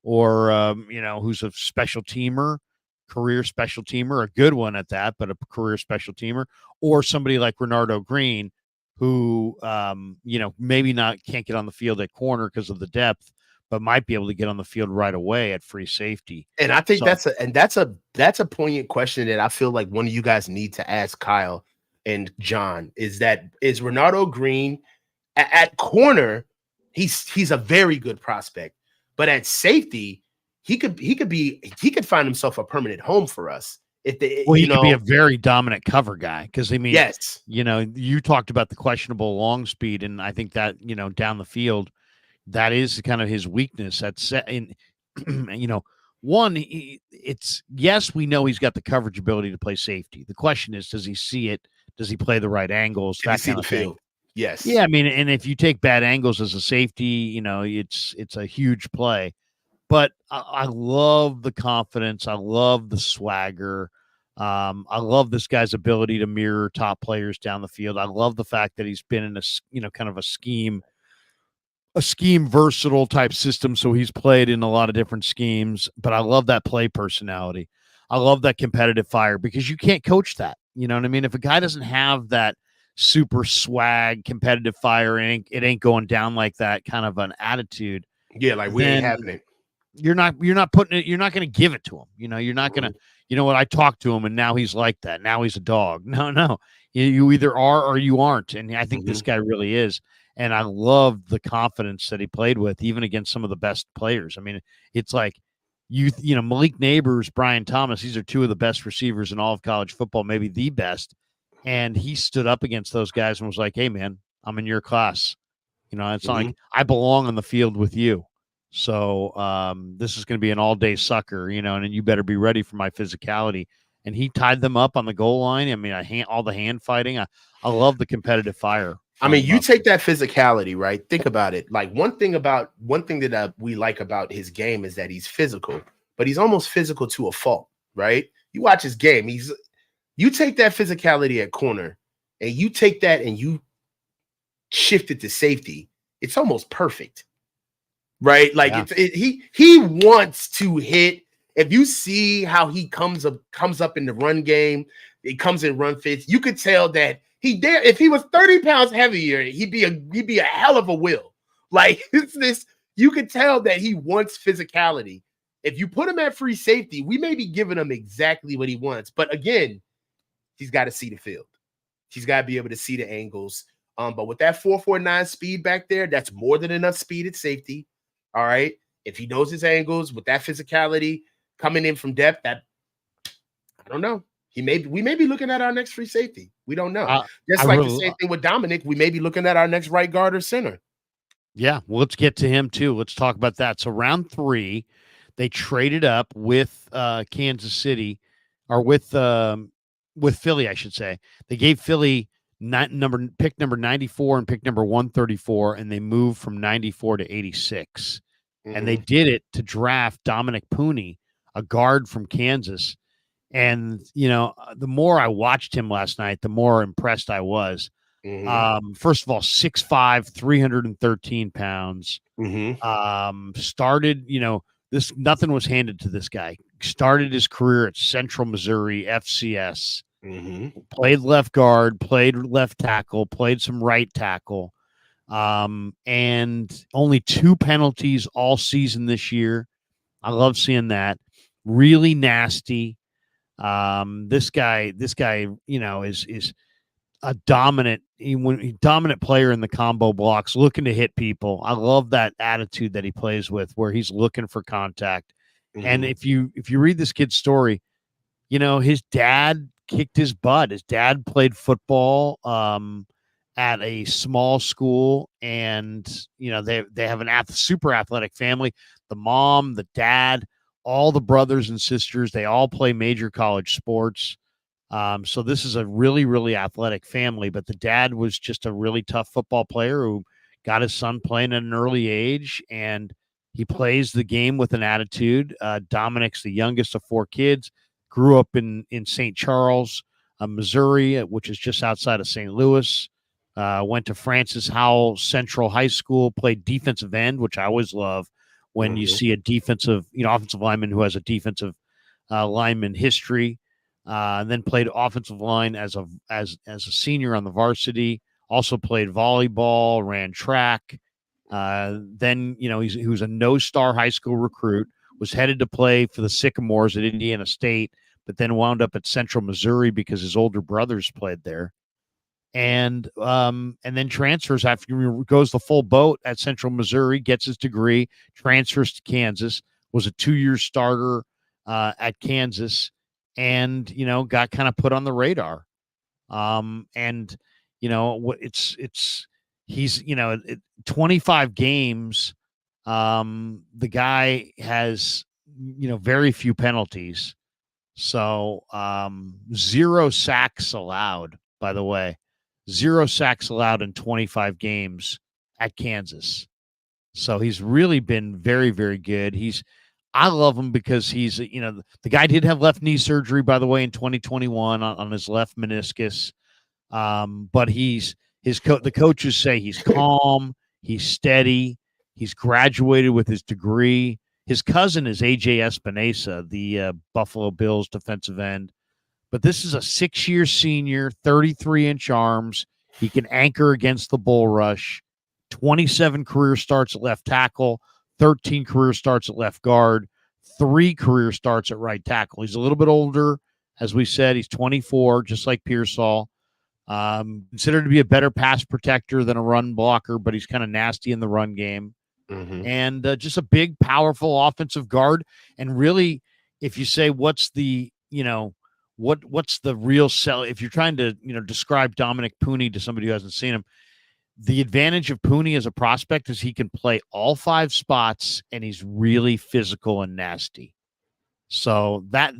Speaker 1: who's a special teamer, career special teamer, a good one at that, but a career special teamer, or somebody like Renardo Green, who, maybe can't get on the field at corner because of the depth, but might be able to get on the field right away at free safety.
Speaker 2: And I think that's a poignant question that I feel like one of you guys need to ask Kyle and John. Is Renardo Green at corner? He's a very good prospect, but at safety, he could find himself a permanent home for us. He
Speaker 1: could be a very dominant cover guy, because
Speaker 2: yes,
Speaker 1: you talked about the questionable long speed, and I think that down the field, that is kind of his weakness. That's in yes, we know he's got the coverage ability to play safety. The question is, does he see it? Does he play the right angles? That kind of thing.
Speaker 2: Yes.
Speaker 1: Yeah, and if you take bad angles as a safety, it's a huge play. But I love the confidence. I love the swagger. I love this guy's ability to mirror top players down the field. I love the fact that he's been in a, kind of a scheme versatile type system. So he's played in a lot of different schemes, but I love that play personality. I love that competitive fire, because you can't coach that. You know what I mean? If a guy doesn't have that super swag, competitive fire, it ain't going down like that kind of an attitude.
Speaker 2: Yeah. Like we ain't having it.
Speaker 1: You're not putting it, you're not going to give it to him. You're not going to, what, I talked to him and now he's like that. Now he's a dog. No. You either are or you aren't. And I think this guy really is. And I love the confidence that he played with, even against some of the best players. I mean, it's like Malik Neighbors, Brian Thomas, these are two of the best receivers in all of college football, maybe the best. And he stood up against those guys and was like, hey man, I'm in your class. It's not like I belong on the field with you. So this is going to be an all-day sucker, and you better be ready for my physicality. And he tied them up on the goal line. I mean, all the hand fighting. I love the competitive fire.
Speaker 2: I mean, you take that physicality, right? Think about it. Like one thing that we like about his game is that he's physical, but he's almost physical to a fault, right? You watch his game. You take that physicality at corner and you take that and you shift it to safety. It's almost perfect. Right, like he wants to hit. If you see how he comes up in the run game, it comes in run fits. You could tell that if he was 30 pounds heavier, he'd be a hell of a will. Like it's this, you could tell that he wants physicality. If you put him at free safety, we may be giving him exactly what he wants. But again, he's got to see the field. He's got to be able to see the angles. But with that 4.49 speed back there, that's more than enough speed at safety. All right. If he knows his angles with that physicality coming in from depth, I don't know. We may be looking at our next free safety. We don't know. Just
Speaker 1: I
Speaker 2: like
Speaker 1: really,
Speaker 2: the same thing with Dominic, we may be looking at our next right guard or center.
Speaker 1: Yeah, well, let's get to him too. Let's talk about that. So round 3, they traded up with Kansas City, or with Philly, I should say. They gave Philly pick number 94 and pick number 134, and they moved from 94 to 86. And they did it to draft Dominic Puni, a guard from Kansas. And the more I watched him last night, the more impressed I was. First of all, 6'5", 313 pounds. Started, nothing was handed to this guy. Started his career at Central Missouri FCS. Played left guard, played left tackle, played some right tackle. And only 2 penalties all season this year. I love seeing that. Really nasty. This guy, is a dominant player in the combo blocks, looking to hit people. I love that attitude that he plays with, where he's looking for contact. And if you read this kid's story, his dad kicked his butt. His dad played football at a small school, and they have an super athletic family. The mom, the dad, all the brothers and sisters, they all play major college sports. So this is a really, really athletic family, but the dad was just a really tough football player who got his son playing at an early age, and he plays the game with an attitude. Dominic's the youngest of 4 kids, grew up in St. Charles, Missouri, which is just outside of St. Louis. Went to Francis Howell Central High School, played defensive end, which I always love when you see a defensive, offensive lineman who has a defensive lineman history. Then played offensive line as a senior on the varsity. Also played volleyball, ran track. Then he was a no-star high school recruit. Was headed to play for the Sycamores at Indiana State, but then wound up at Central Missouri because his older brothers played there. And then transfers after he goes the full boat at Central Missouri, gets his degree, transfers to Kansas, was a 2-year starter at Kansas, and got kind of put on the radar. He's 25 games. The guy has very few penalties, so 0 sacks allowed, by the way. 0 sacks allowed in 25 games at Kansas. So he's really been very, very good. I love him because he's, the guy did have left knee surgery, by the way, in 2021 on his left meniscus. But the coaches say he's calm, he's steady, he's graduated with his degree. His cousin is AJ Espinosa, the Buffalo Bills defensive end. But this is a 6-year senior, 33-inch arms. He can anchor against the bull rush. 27 career starts at left tackle, 13 career starts at left guard, 3 career starts at right tackle. He's a little bit older, as we said. He's 24, just like Pearsall. Considered to be a better pass protector than a run blocker, but he's kind of nasty in the run game. And just a big, powerful offensive guard. And really, if you say what's the real sell, if you're trying to describe Dominic Puni to somebody who hasn't seen him, the advantage of Puni as a prospect is he can play all 5 spots, and he's really physical and nasty. So that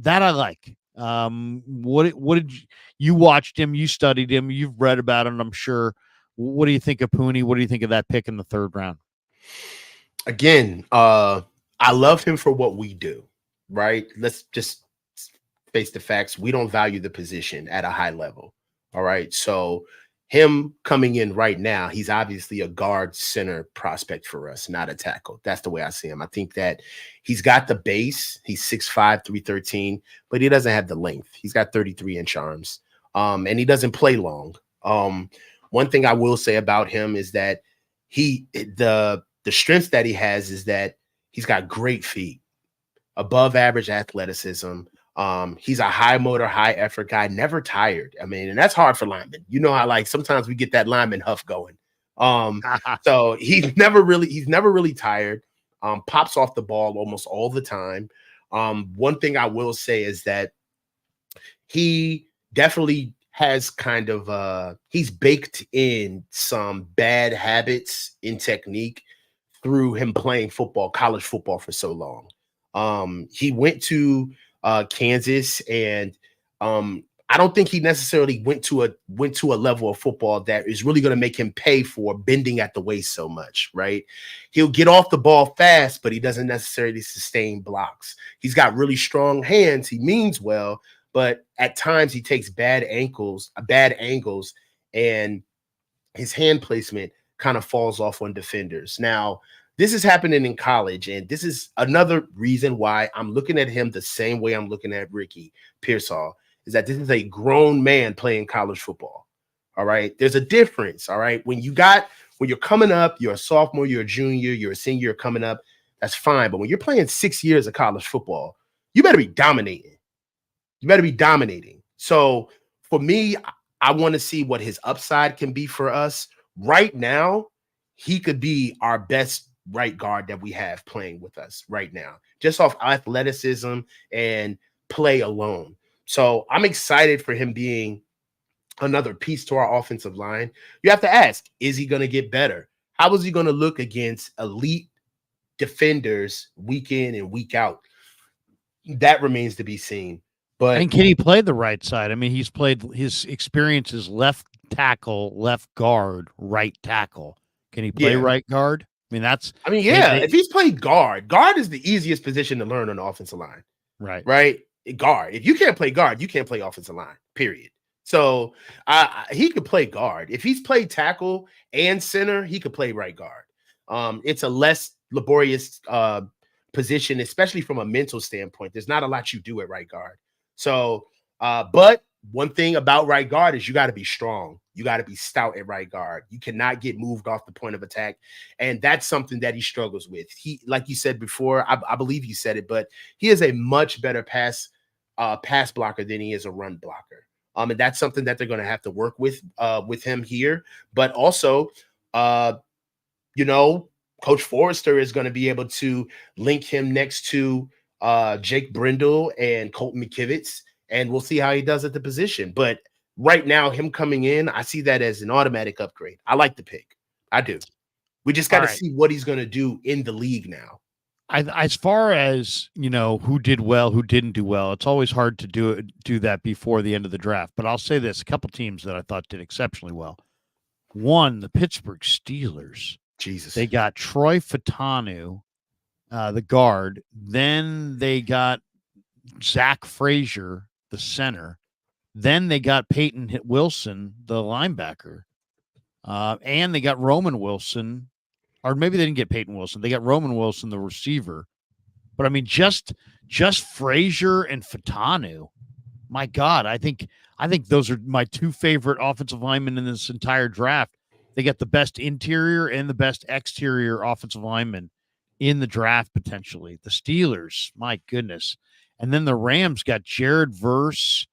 Speaker 1: I like. What did you watched him? You studied him. You've read about him, I'm sure. What do you think of Puni? What do you think of that pick in the 3rd round?
Speaker 2: Again, I love him for what we do. Right? Let's just face the facts. We don't value the position at a high level. All right. So him coming in right now, he's obviously a guard center prospect for us, not a tackle. That's the way I see him. I think that he's got the base. He's 6'5", 313, but he doesn't have the length. He's got 33-inch arms, and he doesn't play long. One thing I will say about him is that the strengths that he has is that he's got great feet, above average athleticism. He's a high motor, high effort guy, never tired. I mean, and that's hard for linemen. You know how sometimes we get that lineman huff going. So he's never really tired. Pops off the ball almost all the time. One thing I will say is that he definitely has kind of he's baked in some bad habits in technique through him playing football, college football for so long. He went to Kansas, and I don't think he necessarily went to a level of football that is really going to make him pay for bending at the waist so much, right? He'll get off the ball fast, but he doesn't necessarily sustain blocks. He's got really strong hands. He means well, but at times he takes bad angles, and his hand placement kind of falls off on defenders. Now, this is happening in college, and this is another reason why I'm looking at him the same way I'm looking at Ricky Pearsall, is that this is a grown man playing college football. All right. There's a difference. All right. When you're coming up, you're a sophomore, you're a junior, you're a senior, you're coming up, that's fine. But when you're playing 6 years of college football, you better be dominating. So for me, I want to see what his upside can be for us. Right now, he could be our best right guard that we have playing with us right now, just off athleticism and play alone. So I'm excited for him being another piece to our offensive line. You have to ask, is he going to get better? How is he going to look against elite defenders week in and week out? That remains to be seen. But
Speaker 1: and can he play the right side? I mean, he's played his experiences left tackle, left guard, right tackle. Can he play right guard? I mean,
Speaker 2: if he's played guard is the easiest position to learn on the offensive line. Right. Guard. If you can't play guard, you can't play offensive line, period. So he could play guard. If he's played tackle and center, he could play right guard. It's a less laborious position, especially from a mental standpoint. There's not a lot you do at right guard. So, but one thing about right guard is you got to be strong. You got to be stout at right guard. You cannot get moved off the point of attack. And that's something that he struggles with. He, like you said before, I believe you said it, but he is a much better pass blocker than he is a run blocker. And that's something that they're going to have to work with him here. But also, Coach Forrester is going to be able to link him next to Jake Brindle and Colton McKivitz, and we'll see how he does at the position. But right now, him coming in, I see that as an automatic upgrade. I like the pick. I do. We just got to see what he's going to do in the league now.
Speaker 1: As far as, who did well, who didn't do well, it's always hard to do that before the end of the draft. But I'll say this, a couple teams that I thought did exceptionally well. One, the Pittsburgh Steelers.
Speaker 2: Jesus.
Speaker 1: They got Troy Fatanu, the guard. Then they got Zach Frazier, the center. Then they got Peyton Wilson, the linebacker. And they got Roman Wilson. Or maybe they didn't get Peyton Wilson. They got Roman Wilson, the receiver. But, I mean, just Frazier and Fatanu. My God, I think those are my two favorite offensive linemen in this entire draft. They got the best interior and the best exterior offensive linemen in the draft potentially. The Steelers, my goodness. And then the Rams got Jared Verse.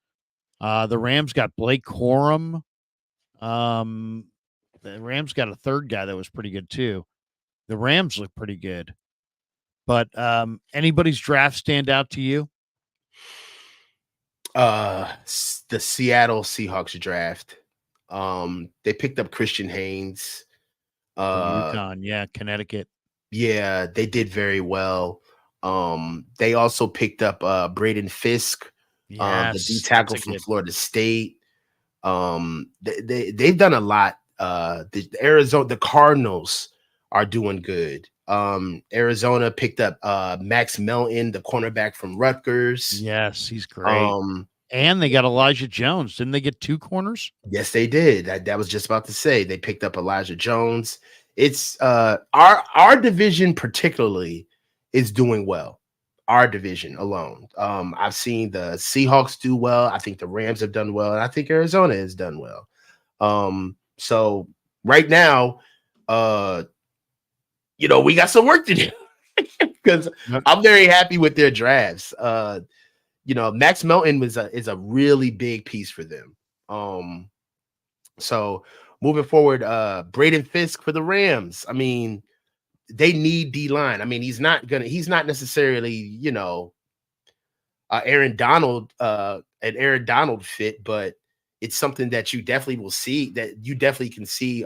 Speaker 1: The Rams got Blake Corum. The Rams got a third guy that was pretty good too. The Rams look pretty good. But anybody's draft stand out to you?
Speaker 2: The Seattle Seahawks draft. They picked up Christian Haynes.
Speaker 1: UConn, Connecticut.
Speaker 2: Yeah, they did very well. They also picked up Braden Fisk, the D tackle from Florida State. They've done a lot. The Cardinals are doing good. Arizona picked up Max Melton, the cornerback from Rutgers.
Speaker 1: Yes, he's great. And they got Elijah Jones. Didn't they get two corners?
Speaker 2: Yes, they did. That was just about to say. They picked up Elijah Jones. It's our division particularly is doing well. Our division alone. I've seen the Seahawks do well. I think the Rams have done well, and I think Arizona has done well. So right now, we got some work to do because I'm very happy with their drafts. Max Melton is a really big piece for them. So moving forward, Braden Fisk for the Rams. I mean, they need D line. I mean, he's not necessarily, Aaron Donald fit, but it's something that you definitely will see, that you definitely can see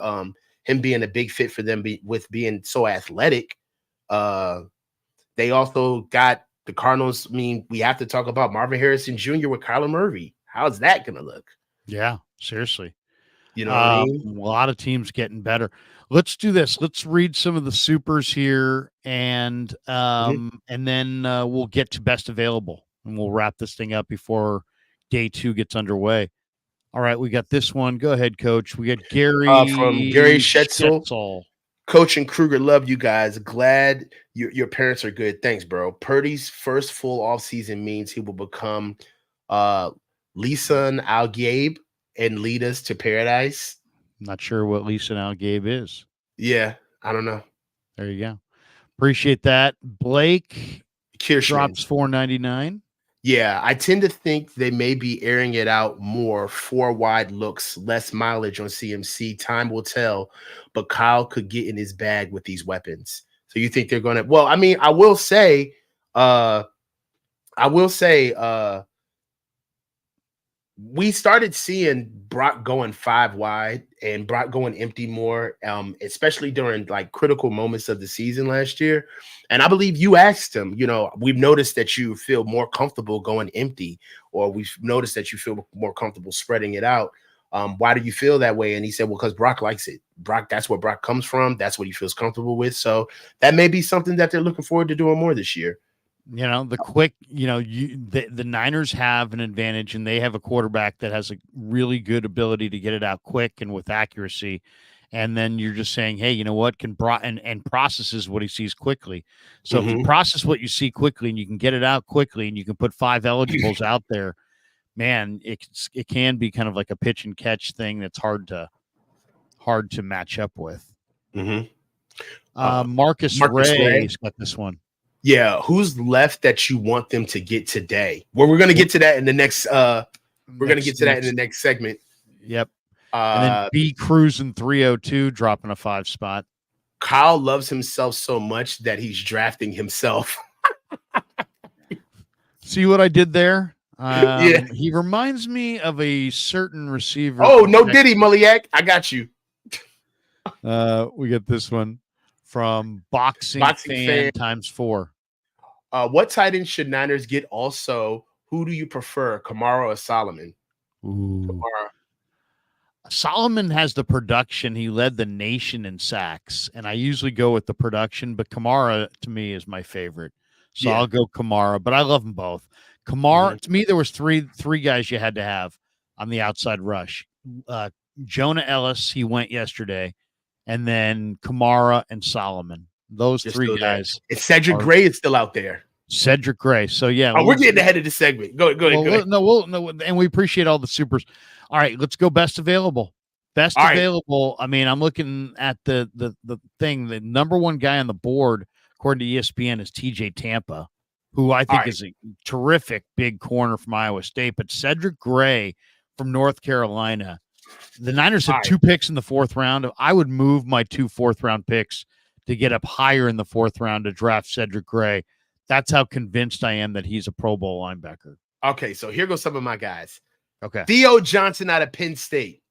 Speaker 2: him being a big fit for them with being so athletic. They also got the Cardinals. I mean, we have to talk about Marvin Harrison Jr. with Kyler Murray. How's that going to look?
Speaker 1: Yeah, seriously.
Speaker 2: You know what I mean?
Speaker 1: A lot of teams getting better. Let's do this. Let's read some of the supers here, and then we'll get to best available, and we'll wrap this thing up before day 2 gets underway. All right, we got this one. Go ahead, Coach. We got Gary
Speaker 2: From Gary Schetzel.
Speaker 1: Schetzel.
Speaker 2: Coach and Krueger, love you guys. Glad your parents are good. Thanks, bro. Purdy's first full offseason means he will become Lisan Al-Gabe and lead us to paradise.
Speaker 1: Not sure what Lisan Al-Gabe is.
Speaker 2: Yeah, I don't know.
Speaker 1: There you go. Appreciate that. Blake
Speaker 2: Kirschman
Speaker 1: drops $4.99.
Speaker 2: Yeah, I tend to think they may be airing it out more. 4 wide looks, less mileage on CMC. Time will tell, but Kyle could get in his bag with these weapons. So you think they're going to? Well, I mean, I will say, we started seeing Brock going 5 wide and Brock going empty more, especially during like critical moments of the season last year. And I believe you asked him, we've noticed that you feel more comfortable going empty, or we've noticed that you feel more comfortable spreading it out. Why do you feel that way? And he said, well, because Brock likes it. That's where Brock comes from. That's what he feels comfortable with. So that may be something that they're looking forward to doing more this year.
Speaker 1: The quick, the Niners have an advantage, and they have a quarterback that has a really good ability to get it out quick and with accuracy. And then you're just saying, hey, you know what, can and processes what he sees quickly. So if you process what you see quickly and you can get it out quickly and you can put 5 eligibles out there, man, it can be kind of like a pitch and catch thing that's hard to match up with. Marcus Ray's got this one.
Speaker 2: Yeah, who's left that you want them to get today? Well, we're going to get to that in the next. We're going to get to that in the next segment.
Speaker 1: Yep. And then B Cruising 302 dropping a 5 spot.
Speaker 2: Kyle loves himself so much that he's drafting himself.
Speaker 1: See what I did there?
Speaker 2: Yeah.
Speaker 1: He reminds me of a certain receiver.
Speaker 2: Oh, no Diddy, Muliak. I got you.
Speaker 1: We get this one from Boxing Fan times 4.
Speaker 2: What tight end should Niners get also? Who do you prefer, Kamara or Solomon?
Speaker 1: Kamara. Solomon has the production. He led the nation in sacks, and I usually go with the production, but Kamara to me is my favorite. So I'll go Kamara, but I love them both. Kamara, to me, there was three guys you had to have on the outside rush. Jonah Ellis, he went yesterday, and then Kamara and Solomon. Those 3 guys.
Speaker 2: It's Cedric Gray is still out there.
Speaker 1: Cedric Gray. So yeah.
Speaker 2: We're getting ahead of the segment. Go ahead.
Speaker 1: No, and we appreciate all the supers. All right, let's go best available. Best available. I mean, I'm looking at the thing. The number 1 guy on the board, according to ESPN, is TJ Tampa, who I think is a terrific big corner from Iowa State. But Cedric Gray from North Carolina. The Niners had 2 picks in the 4th round. I would move my 2 4th-round picks to get up higher in the 4th round to draft Cedric Gray. That's how convinced I am that he's a Pro Bowl linebacker.
Speaker 2: Okay, so here goes some of my guys.
Speaker 1: Okay.
Speaker 2: Theo Johnson out of Penn State.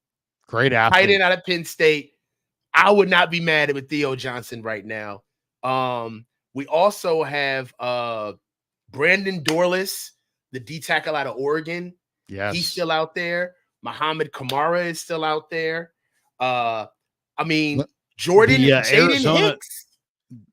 Speaker 1: Great athlete.
Speaker 2: Tight end out of Penn State. I would not be mad with Theo Johnson right now. We also have Brandon Dorless, the D tackle out of Oregon.
Speaker 1: Yes.
Speaker 2: He's still out there. Muhammad Kamara is still out there. Jordan Jaden Hicks.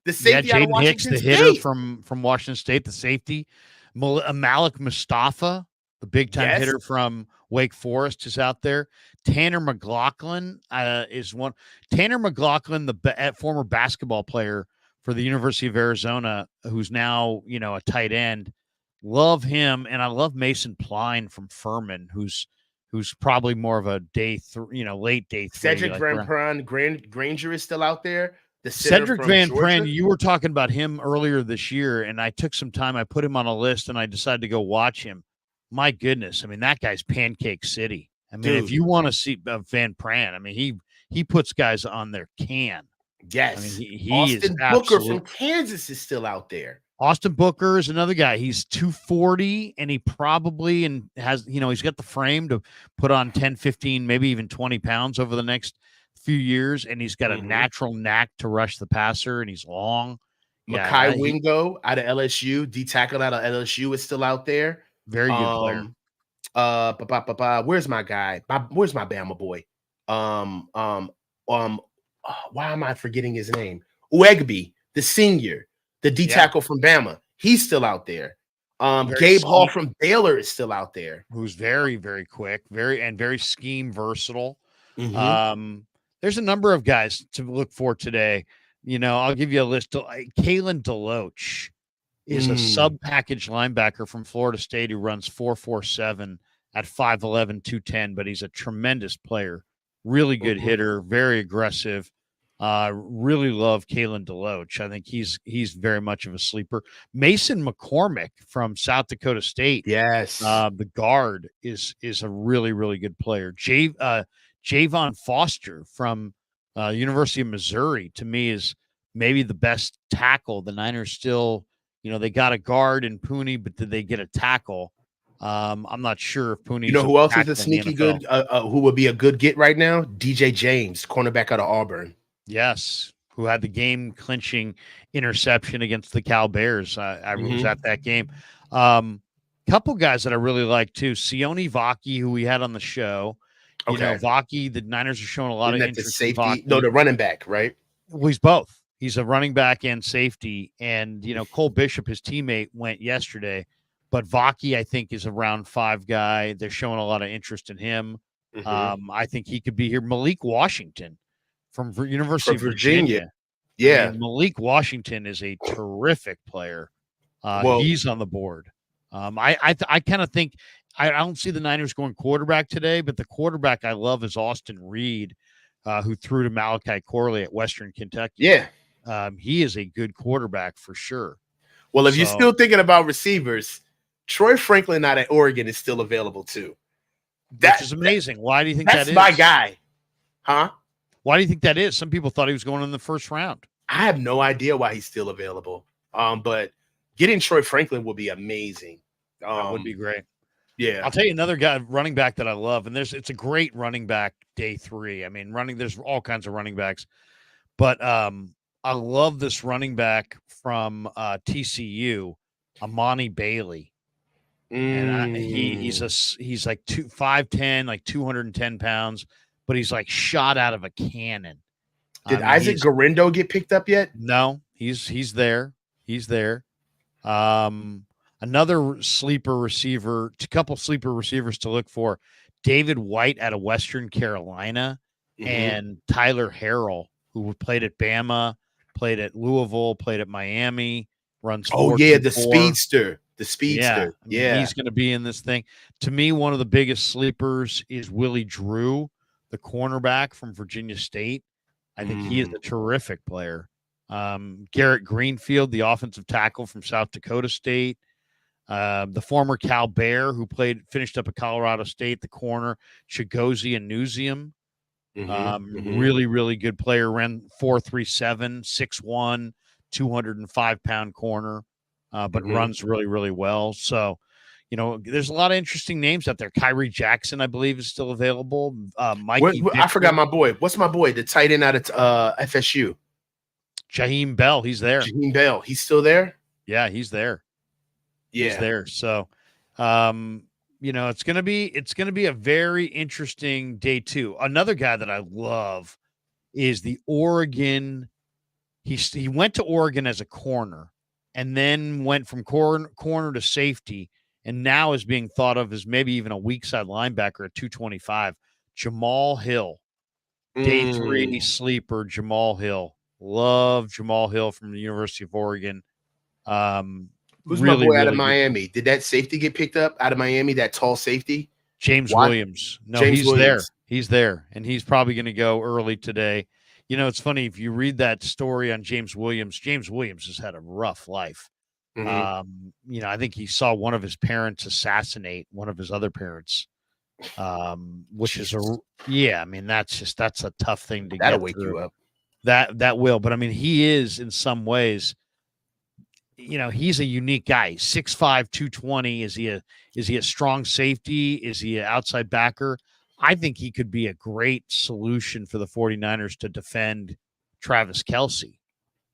Speaker 2: The safety out of Washington
Speaker 1: Hicks, the
Speaker 2: State.
Speaker 1: hitter from Washington State, the safety. Malik Mustafa, the big-time hitter from Wake Forest, is out there. Tanner McLaughlin is one. Tanner McLaughlin, the former basketball player for the University of Arizona, who's now, a tight end. Love him, and I love Mason Pline from Furman, who's probably more of a day 3, late day 3.
Speaker 2: Cedric Van Pran Granger is still out there.
Speaker 1: Cedric Van Pran, you were talking about him earlier this year, and I took some time. I put him on a list, and I decided to go watch him. My goodness, I mean, that guy's Pancake City. I mean, if you want to see Van Pran, I mean, he puts guys on their can.
Speaker 2: Yes.
Speaker 1: I mean, he
Speaker 2: Austin
Speaker 1: is
Speaker 2: Booker from Kansas is still out there.
Speaker 1: Austin Booker is another guy. He's 240, and he probably has, he's got the frame to put on 10, 15, maybe even 20 pounds over the next few years, and he's got a natural knack to rush the passer, and he's long.
Speaker 2: Mekhi Wingo out of LSU, D tackle out of LSU is still out there.
Speaker 1: Very good player.
Speaker 2: Where's my guy? Where's my Bama boy? Why am I forgetting his name? Uegbe, the senior, the D tackle from Bama. He's still out there. Gabe Hall from Baylor is still out there.
Speaker 1: Who's very, very quick, very scheme versatile. There's a number of guys to look for today. I'll give you a list. Kalen DeLoach is a sub-package linebacker from Florida State who runs 4.47 at 5'11", 210, but he's a tremendous player. Really good hitter, very aggressive. Really love Kalen DeLoach. I think he's very much of a sleeper. Mason McCormick from South Dakota State.
Speaker 2: Yes.
Speaker 1: The guard is a really, really good player. Javon Foster from University of Missouri, to me, is maybe the best tackle. The Niners still, they got a guard in Puni, but did they get a tackle? I'm not sure if Puni.
Speaker 2: Who else is a sneaky good, who would be a good get right now? DJ James, cornerback out of Auburn.
Speaker 1: Yes, who had the game-clinching interception against the Cal Bears. I was at that game. Couple guys that I really like, too. Sione Vaki, who we had on the show. Vaki, the Niners are showing a lot of interest in Vaki.
Speaker 2: No, the running back, right?
Speaker 1: Well, he's both. He's a running back and safety. And, Cole Bishop, his teammate, went yesterday. But Vaki, I think, is a round 5 guy. They're showing a lot of interest in him. I think he could be here. Malik Washington from University of Virginia.
Speaker 2: Yeah.
Speaker 1: Malik Washington is a terrific player. He's on the board. I kind of think I don't see the Niners going quarterback today, but the quarterback I love is Austin Reed, who threw to Malachi Corley at Western Kentucky.
Speaker 2: Yeah.
Speaker 1: He is a good quarterback for sure.
Speaker 2: Well, if you're still thinking about receivers, Troy Franklin out at Oregon is still available too.
Speaker 1: Which is amazing. Why do you think that is?
Speaker 2: That's my guy. Huh?
Speaker 1: Why do you think that is? Some people thought he was going in the first round.
Speaker 2: I have no idea why he's still available. But getting Troy Franklin would be amazing.
Speaker 1: That would be great.
Speaker 2: Yeah.
Speaker 1: I'll tell you another guy, running back that I love, and it's a great running back day 3. I mean, there's all kinds of running backs, but I love this running back from TCU, Amani Bailey. And he's like 5'10", like 210 pounds, but he's like shot out of a cannon.
Speaker 2: Did Isaac Garendo get picked up yet?
Speaker 1: No, he's there. He's there. Another sleeper receiver, a couple sleeper receivers to look for: David White out of Western Carolina, and Tyler Harrell, who played at Bama, played at Louisville, played at Miami, runs.
Speaker 2: The speedster. The speedster. Yeah.
Speaker 1: He's going to be in this thing. To me, one of the biggest sleepers is Willie Drew, the cornerback from Virginia State. I think he is a terrific player. Garrett Greenfield, the offensive tackle from South Dakota State. The former Cal Bear who finished up at Colorado State, the corner, Chigozie Anuzium. Really, really good player. Ran 4.37, 6'1", 205-pound corner. But runs really, really well. So, there's a lot of interesting names out there. Kyrie Jackson, I believe, is still available.
Speaker 2: I forgot my boy. What's my boy? The tight end out of FSU.
Speaker 1: Jaheim Bell. He's there.
Speaker 2: Jaheim Bell. He's still there?
Speaker 1: Yeah, he's there.
Speaker 2: Yeah.
Speaker 1: He's there. So, it's gonna be a very interesting day 2. Another guy that I love is the Oregon. He went to Oregon as a corner, and then went from corner to safety, and now is being thought of as maybe even a weak side linebacker at 225. Jamal Hill, day 3 sleeper. Jamal Hill, love Jamal Hill from the University of Oregon.
Speaker 2: Who's my boy out of Miami? Did that safety get picked up out of Miami? That tall safety,
Speaker 1: James Williams. No, he's there. He's there, and he's probably going to go early today. It's funny, if you read that story on James Williams has had a rough life. I think he saw one of his parents assassinate one of his other parents, which is that's a tough thing to
Speaker 2: That'll
Speaker 1: get
Speaker 2: wake
Speaker 1: through.
Speaker 2: You up.
Speaker 1: That will, but I mean, he is in some ways he's a unique guy. 6'5", 220. Is he a strong safety? Is he an outside backer? I think he could be a great solution for the 49ers to defend Travis Kelce.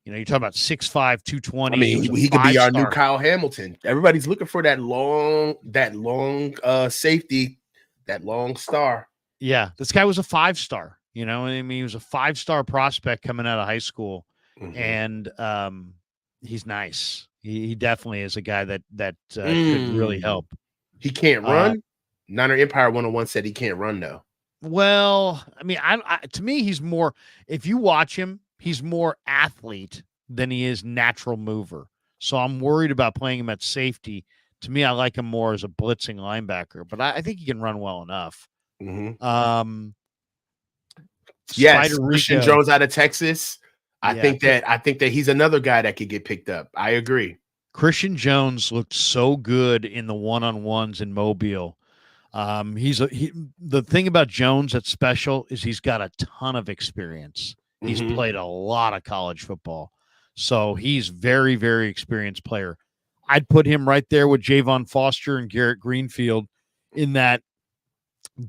Speaker 1: You're talking about 6'5", 220.
Speaker 2: I mean,
Speaker 1: He was a
Speaker 2: he could be our new
Speaker 1: five-star.
Speaker 2: Kyle Hamilton. Everybody's looking for that long safety, that long star.
Speaker 1: Yeah, this guy was a 5-star. I mean, he was a 5-star prospect coming out of high school, and he's nice. He definitely is a guy that could really help.
Speaker 2: He can't run. Niner Empire 101 said he can't run though.
Speaker 1: Well, I mean, to me, he's more. If you watch him, he's more athlete than he is natural mover. So I'm worried about playing him at safety. To me, I like him more as a blitzing linebacker, but I think he can run well enough.
Speaker 2: Yes, Christian Jones out of Texas. I think that he's another guy that could get picked up. I agree.
Speaker 1: Christian Jones looked so good in the one-on-ones in Mobile. The thing about Jones that's special is he's got a ton of experience. He's played a lot of college football. So he's very, very experienced player. I'd put him right there with Javon Foster and Garrett Greenfield in that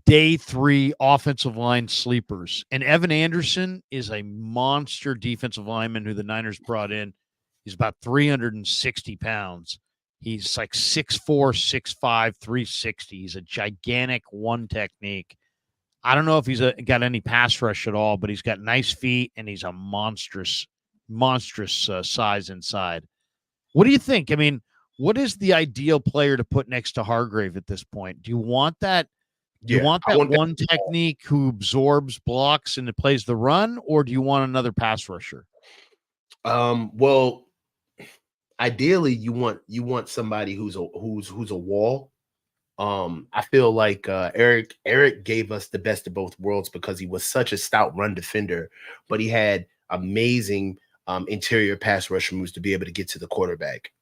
Speaker 1: day 3 offensive line sleepers. And Evan Anderson is a monster defensive lineman who the Niners brought in. He's about 360 pounds. He's like 6'4", 6'5", 360. He's a gigantic one technique. I don't know if he's got any pass rush at all, but he's got nice feet and he's a monstrous size inside. What do you think? I mean, what is the ideal player to put next to Hargrave at this point? Do you want that? Do you want that one technique who absorbs blocks and plays the run, or do you want another pass rusher?
Speaker 2: Well, ideally, you want somebody who's a wall. I feel like Eric gave us the best of both worlds because he was such a stout run defender, but he had amazing interior pass rush moves to be able to get to the quarterback.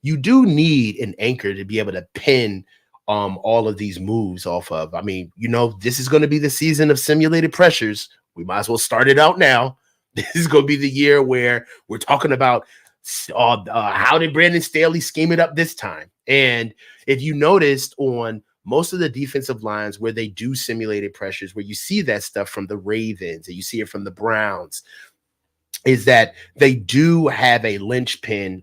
Speaker 2: You do need an anchor to be able to pin all of these moves off of. I mean, this is going to be the season of simulated pressures. We might as well start it out now. This is going to be the year where we're talking about how did Brandon Staley scheme it up this time? And if you noticed on most of the defensive lines where they do simulated pressures, where you see that stuff from the Ravens and you see it from the Browns, is that they do have a linchpin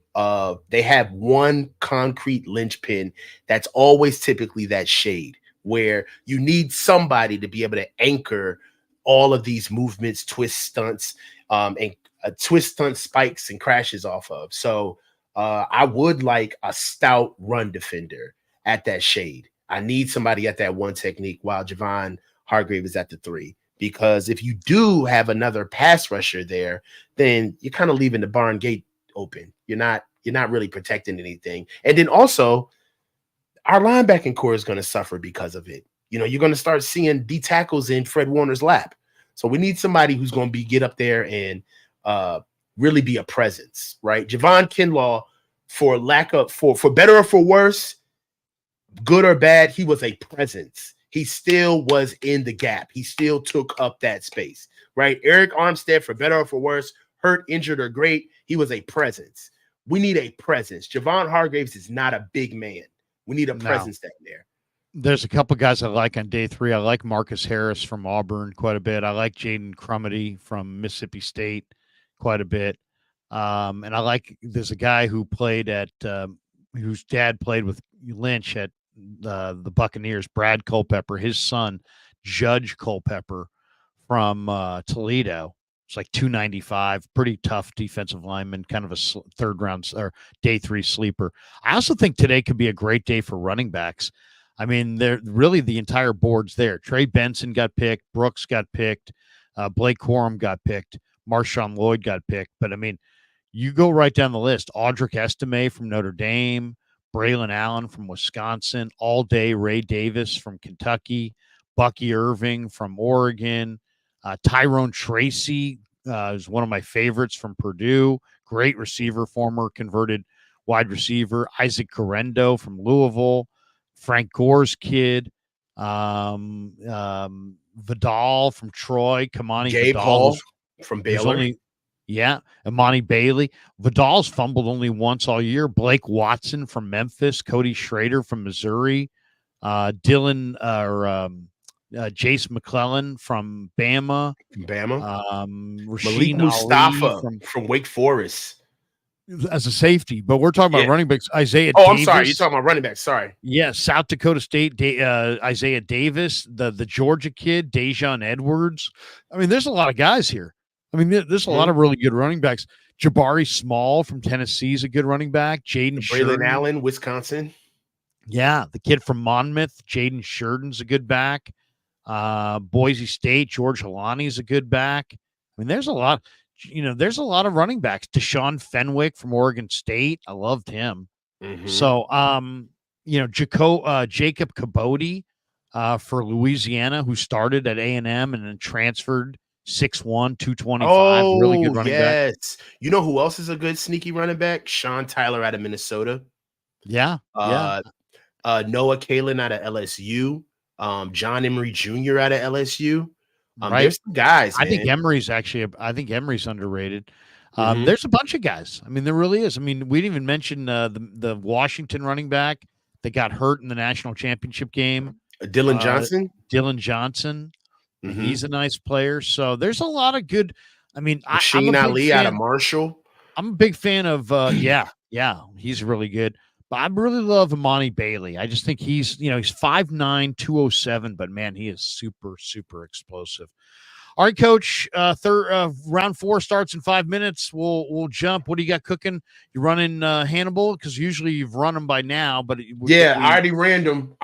Speaker 2: they have one concrete linchpin that's always typically that shade where you need somebody to be able to anchor all of these movements, twist stunts, and twist stunt spikes and crashes off of. So I would like a stout run defender at that shade. I need somebody at that one technique while Javon Hargrave is at the 3. Because if you do have another pass rusher there, then you're kind of leaving the barn gate open. You're not really protecting anything. And then also, our linebacking core is going to suffer because of it. You're going to start seeing D tackles in Fred Warner's lap. So we need somebody who's going to get up there and really be a presence, right? Javon Kinlaw, for better or for worse, good or bad, he was a presence. He still was in the gap. He still took up that space, right? Eric Armstead, for better or for worse, hurt, injured, or great, he was a presence. We need a presence. Javon Hargraves is not a big man. We need a presence down there.
Speaker 1: There's a couple guys I like on day 3. I like Marcus Harris from Auburn quite a bit. I like Jaden Crumedy from Mississippi State quite a bit. And I like, there's a guy who played at, whose dad played with Lynch at the Buccaneers, Brad Culpepper. His son, Judge Culpepper from Toledo. It's like 295, pretty tough defensive lineman, kind of a third round or day 3 sleeper. I also think today could be a great day for running backs. I mean, they're really the entire board's there. Trey Benson got picked. Brooks got picked. Blake Corum got picked. Marshawn Lloyd got picked. But, I mean, you go right down the list. Audric Estime from Notre Dame. Braylon Allen from Wisconsin. All Day Ray Davis from Kentucky. Bucky Irving from Oregon. Tyrone Tracy is one of my favorites from Purdue. Great receiver, former converted wide receiver. Isaac Correndo from Louisville. Frank Gore's kid, Vidal from Troy, Kamani
Speaker 2: Gabe
Speaker 1: Vidal
Speaker 2: Hall from Baylor.
Speaker 1: Yeah, Imani Bailey. Vidal's fumbled only once all year. Blake Watson from Memphis. Cody Schrader from Missouri. Jace McClellan from Bama.
Speaker 2: Bama. Malik
Speaker 1: Rasheen Ali
Speaker 2: Mustafa from Wake Forest
Speaker 1: as a safety. But we're talking about running backs. Isaiah
Speaker 2: Davis.
Speaker 1: I'm
Speaker 2: sorry. You're talking about running backs. Sorry.
Speaker 1: Yeah, South Dakota State, Isaiah Davis, the Georgia kid, Dejon Edwards. I mean, there's a lot of guys here. I mean, there's a lot of really good running backs. Jabari Small from Tennessee is a good running back. Jaden
Speaker 2: Braylon Allen, Wisconsin.
Speaker 1: Yeah, the kid from Monmouth, Jaden Sheridan's a good back. Boise State, George Halani's a good back. I mean, there's a lot. There's a lot of running backs. Deshaun Fenwick from Oregon State, I loved him.
Speaker 2: Mm-hmm.
Speaker 1: So, Jacob Caboti for Louisiana, who started at A&M and then transferred 6'1", 225. Really good running back.
Speaker 2: You know who else is a good sneaky running back? Sean Tyler out of Minnesota.
Speaker 1: Yeah.
Speaker 2: Noah Kalin out of LSU. John Emery Jr. out of LSU.
Speaker 1: Right.
Speaker 2: There's some guys.
Speaker 1: I think Emery's underrated.
Speaker 2: Mm-hmm.
Speaker 1: There's a bunch of guys. I mean, there really is. I mean, we didn't even mention the Washington running back that got hurt in the national championship game.
Speaker 2: Dylan Johnson.
Speaker 1: Mm-hmm. He's a nice player. So there's a lot of good. I mean,
Speaker 2: Shane Ali out of Marshall.
Speaker 1: I'm a big fan of. He's really good. But I really love Imani Bailey. I just think he's 5'9", 207, but man, he is super, super explosive. All right, Coach. Round 4 starts in 5 minutes. We'll jump. What do you got cooking? You running Hannibal? Because usually you've run them by now. But
Speaker 2: I already ran them.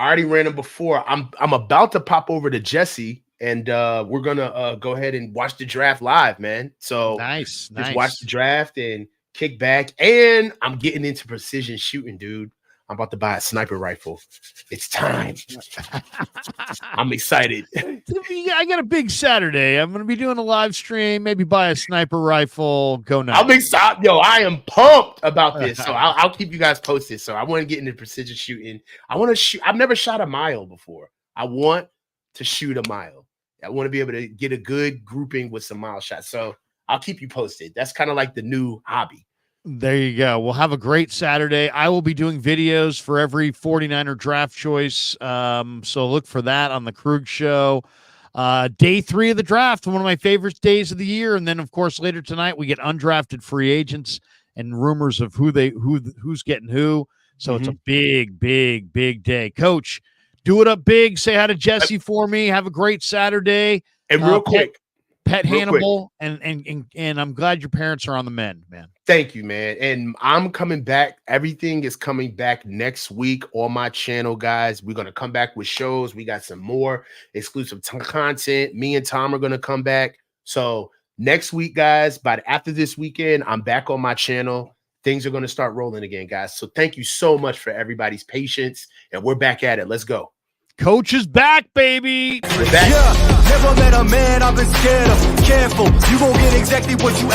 Speaker 2: Before. I'm about to pop over to Jesse, and we're gonna go ahead and watch the draft live, man. So
Speaker 1: nice.
Speaker 2: Just watch the draft and kick back. And I'm getting into precision shooting, dude. I'm about to buy a sniper rifle. It's time. I'm excited.
Speaker 1: I got a big Saturday. I'm going to be doing a live stream, maybe buy a sniper rifle, go nuts.
Speaker 2: I'm excited. Yo, I am pumped about this. So I'll keep you guys posted. So I want to get into precision shooting. I want to shoot. I've never shot a mile before. I want to shoot a mile. I want to be able to get a good grouping with some mile shots. So I'll keep you posted. That's kind of like the new hobby.
Speaker 1: There you go. We'll have a great Saturday. I will be doing videos for every 49er draft choice. So look for that on the Krueger Show. Day 3 of the draft, one of my favorite days of the year. And then, of course, later tonight, we get undrafted free agents and rumors of who's getting who. So It's a big, big, big day. Coach, do it up big. Say hi to Jesse for me. Have a great Saturday.
Speaker 2: And real quick.
Speaker 1: Pet Hannibal, and I'm glad your parents are on the mend, man.
Speaker 2: Thank you, man. And I'm coming back. Everything is coming back next week on my channel, guys. We're going to come back with shows. We got some more exclusive content. Me and Tom are going to come back. So next week, guys, after this weekend, I'm back on my channel. Things are going to start rolling again, guys. So thank you so much for everybody's patience. And we're back at it. Let's go.
Speaker 1: Coach is back, baby.
Speaker 3: Never met a man I've been scared of. Careful, you gon' get exactly what you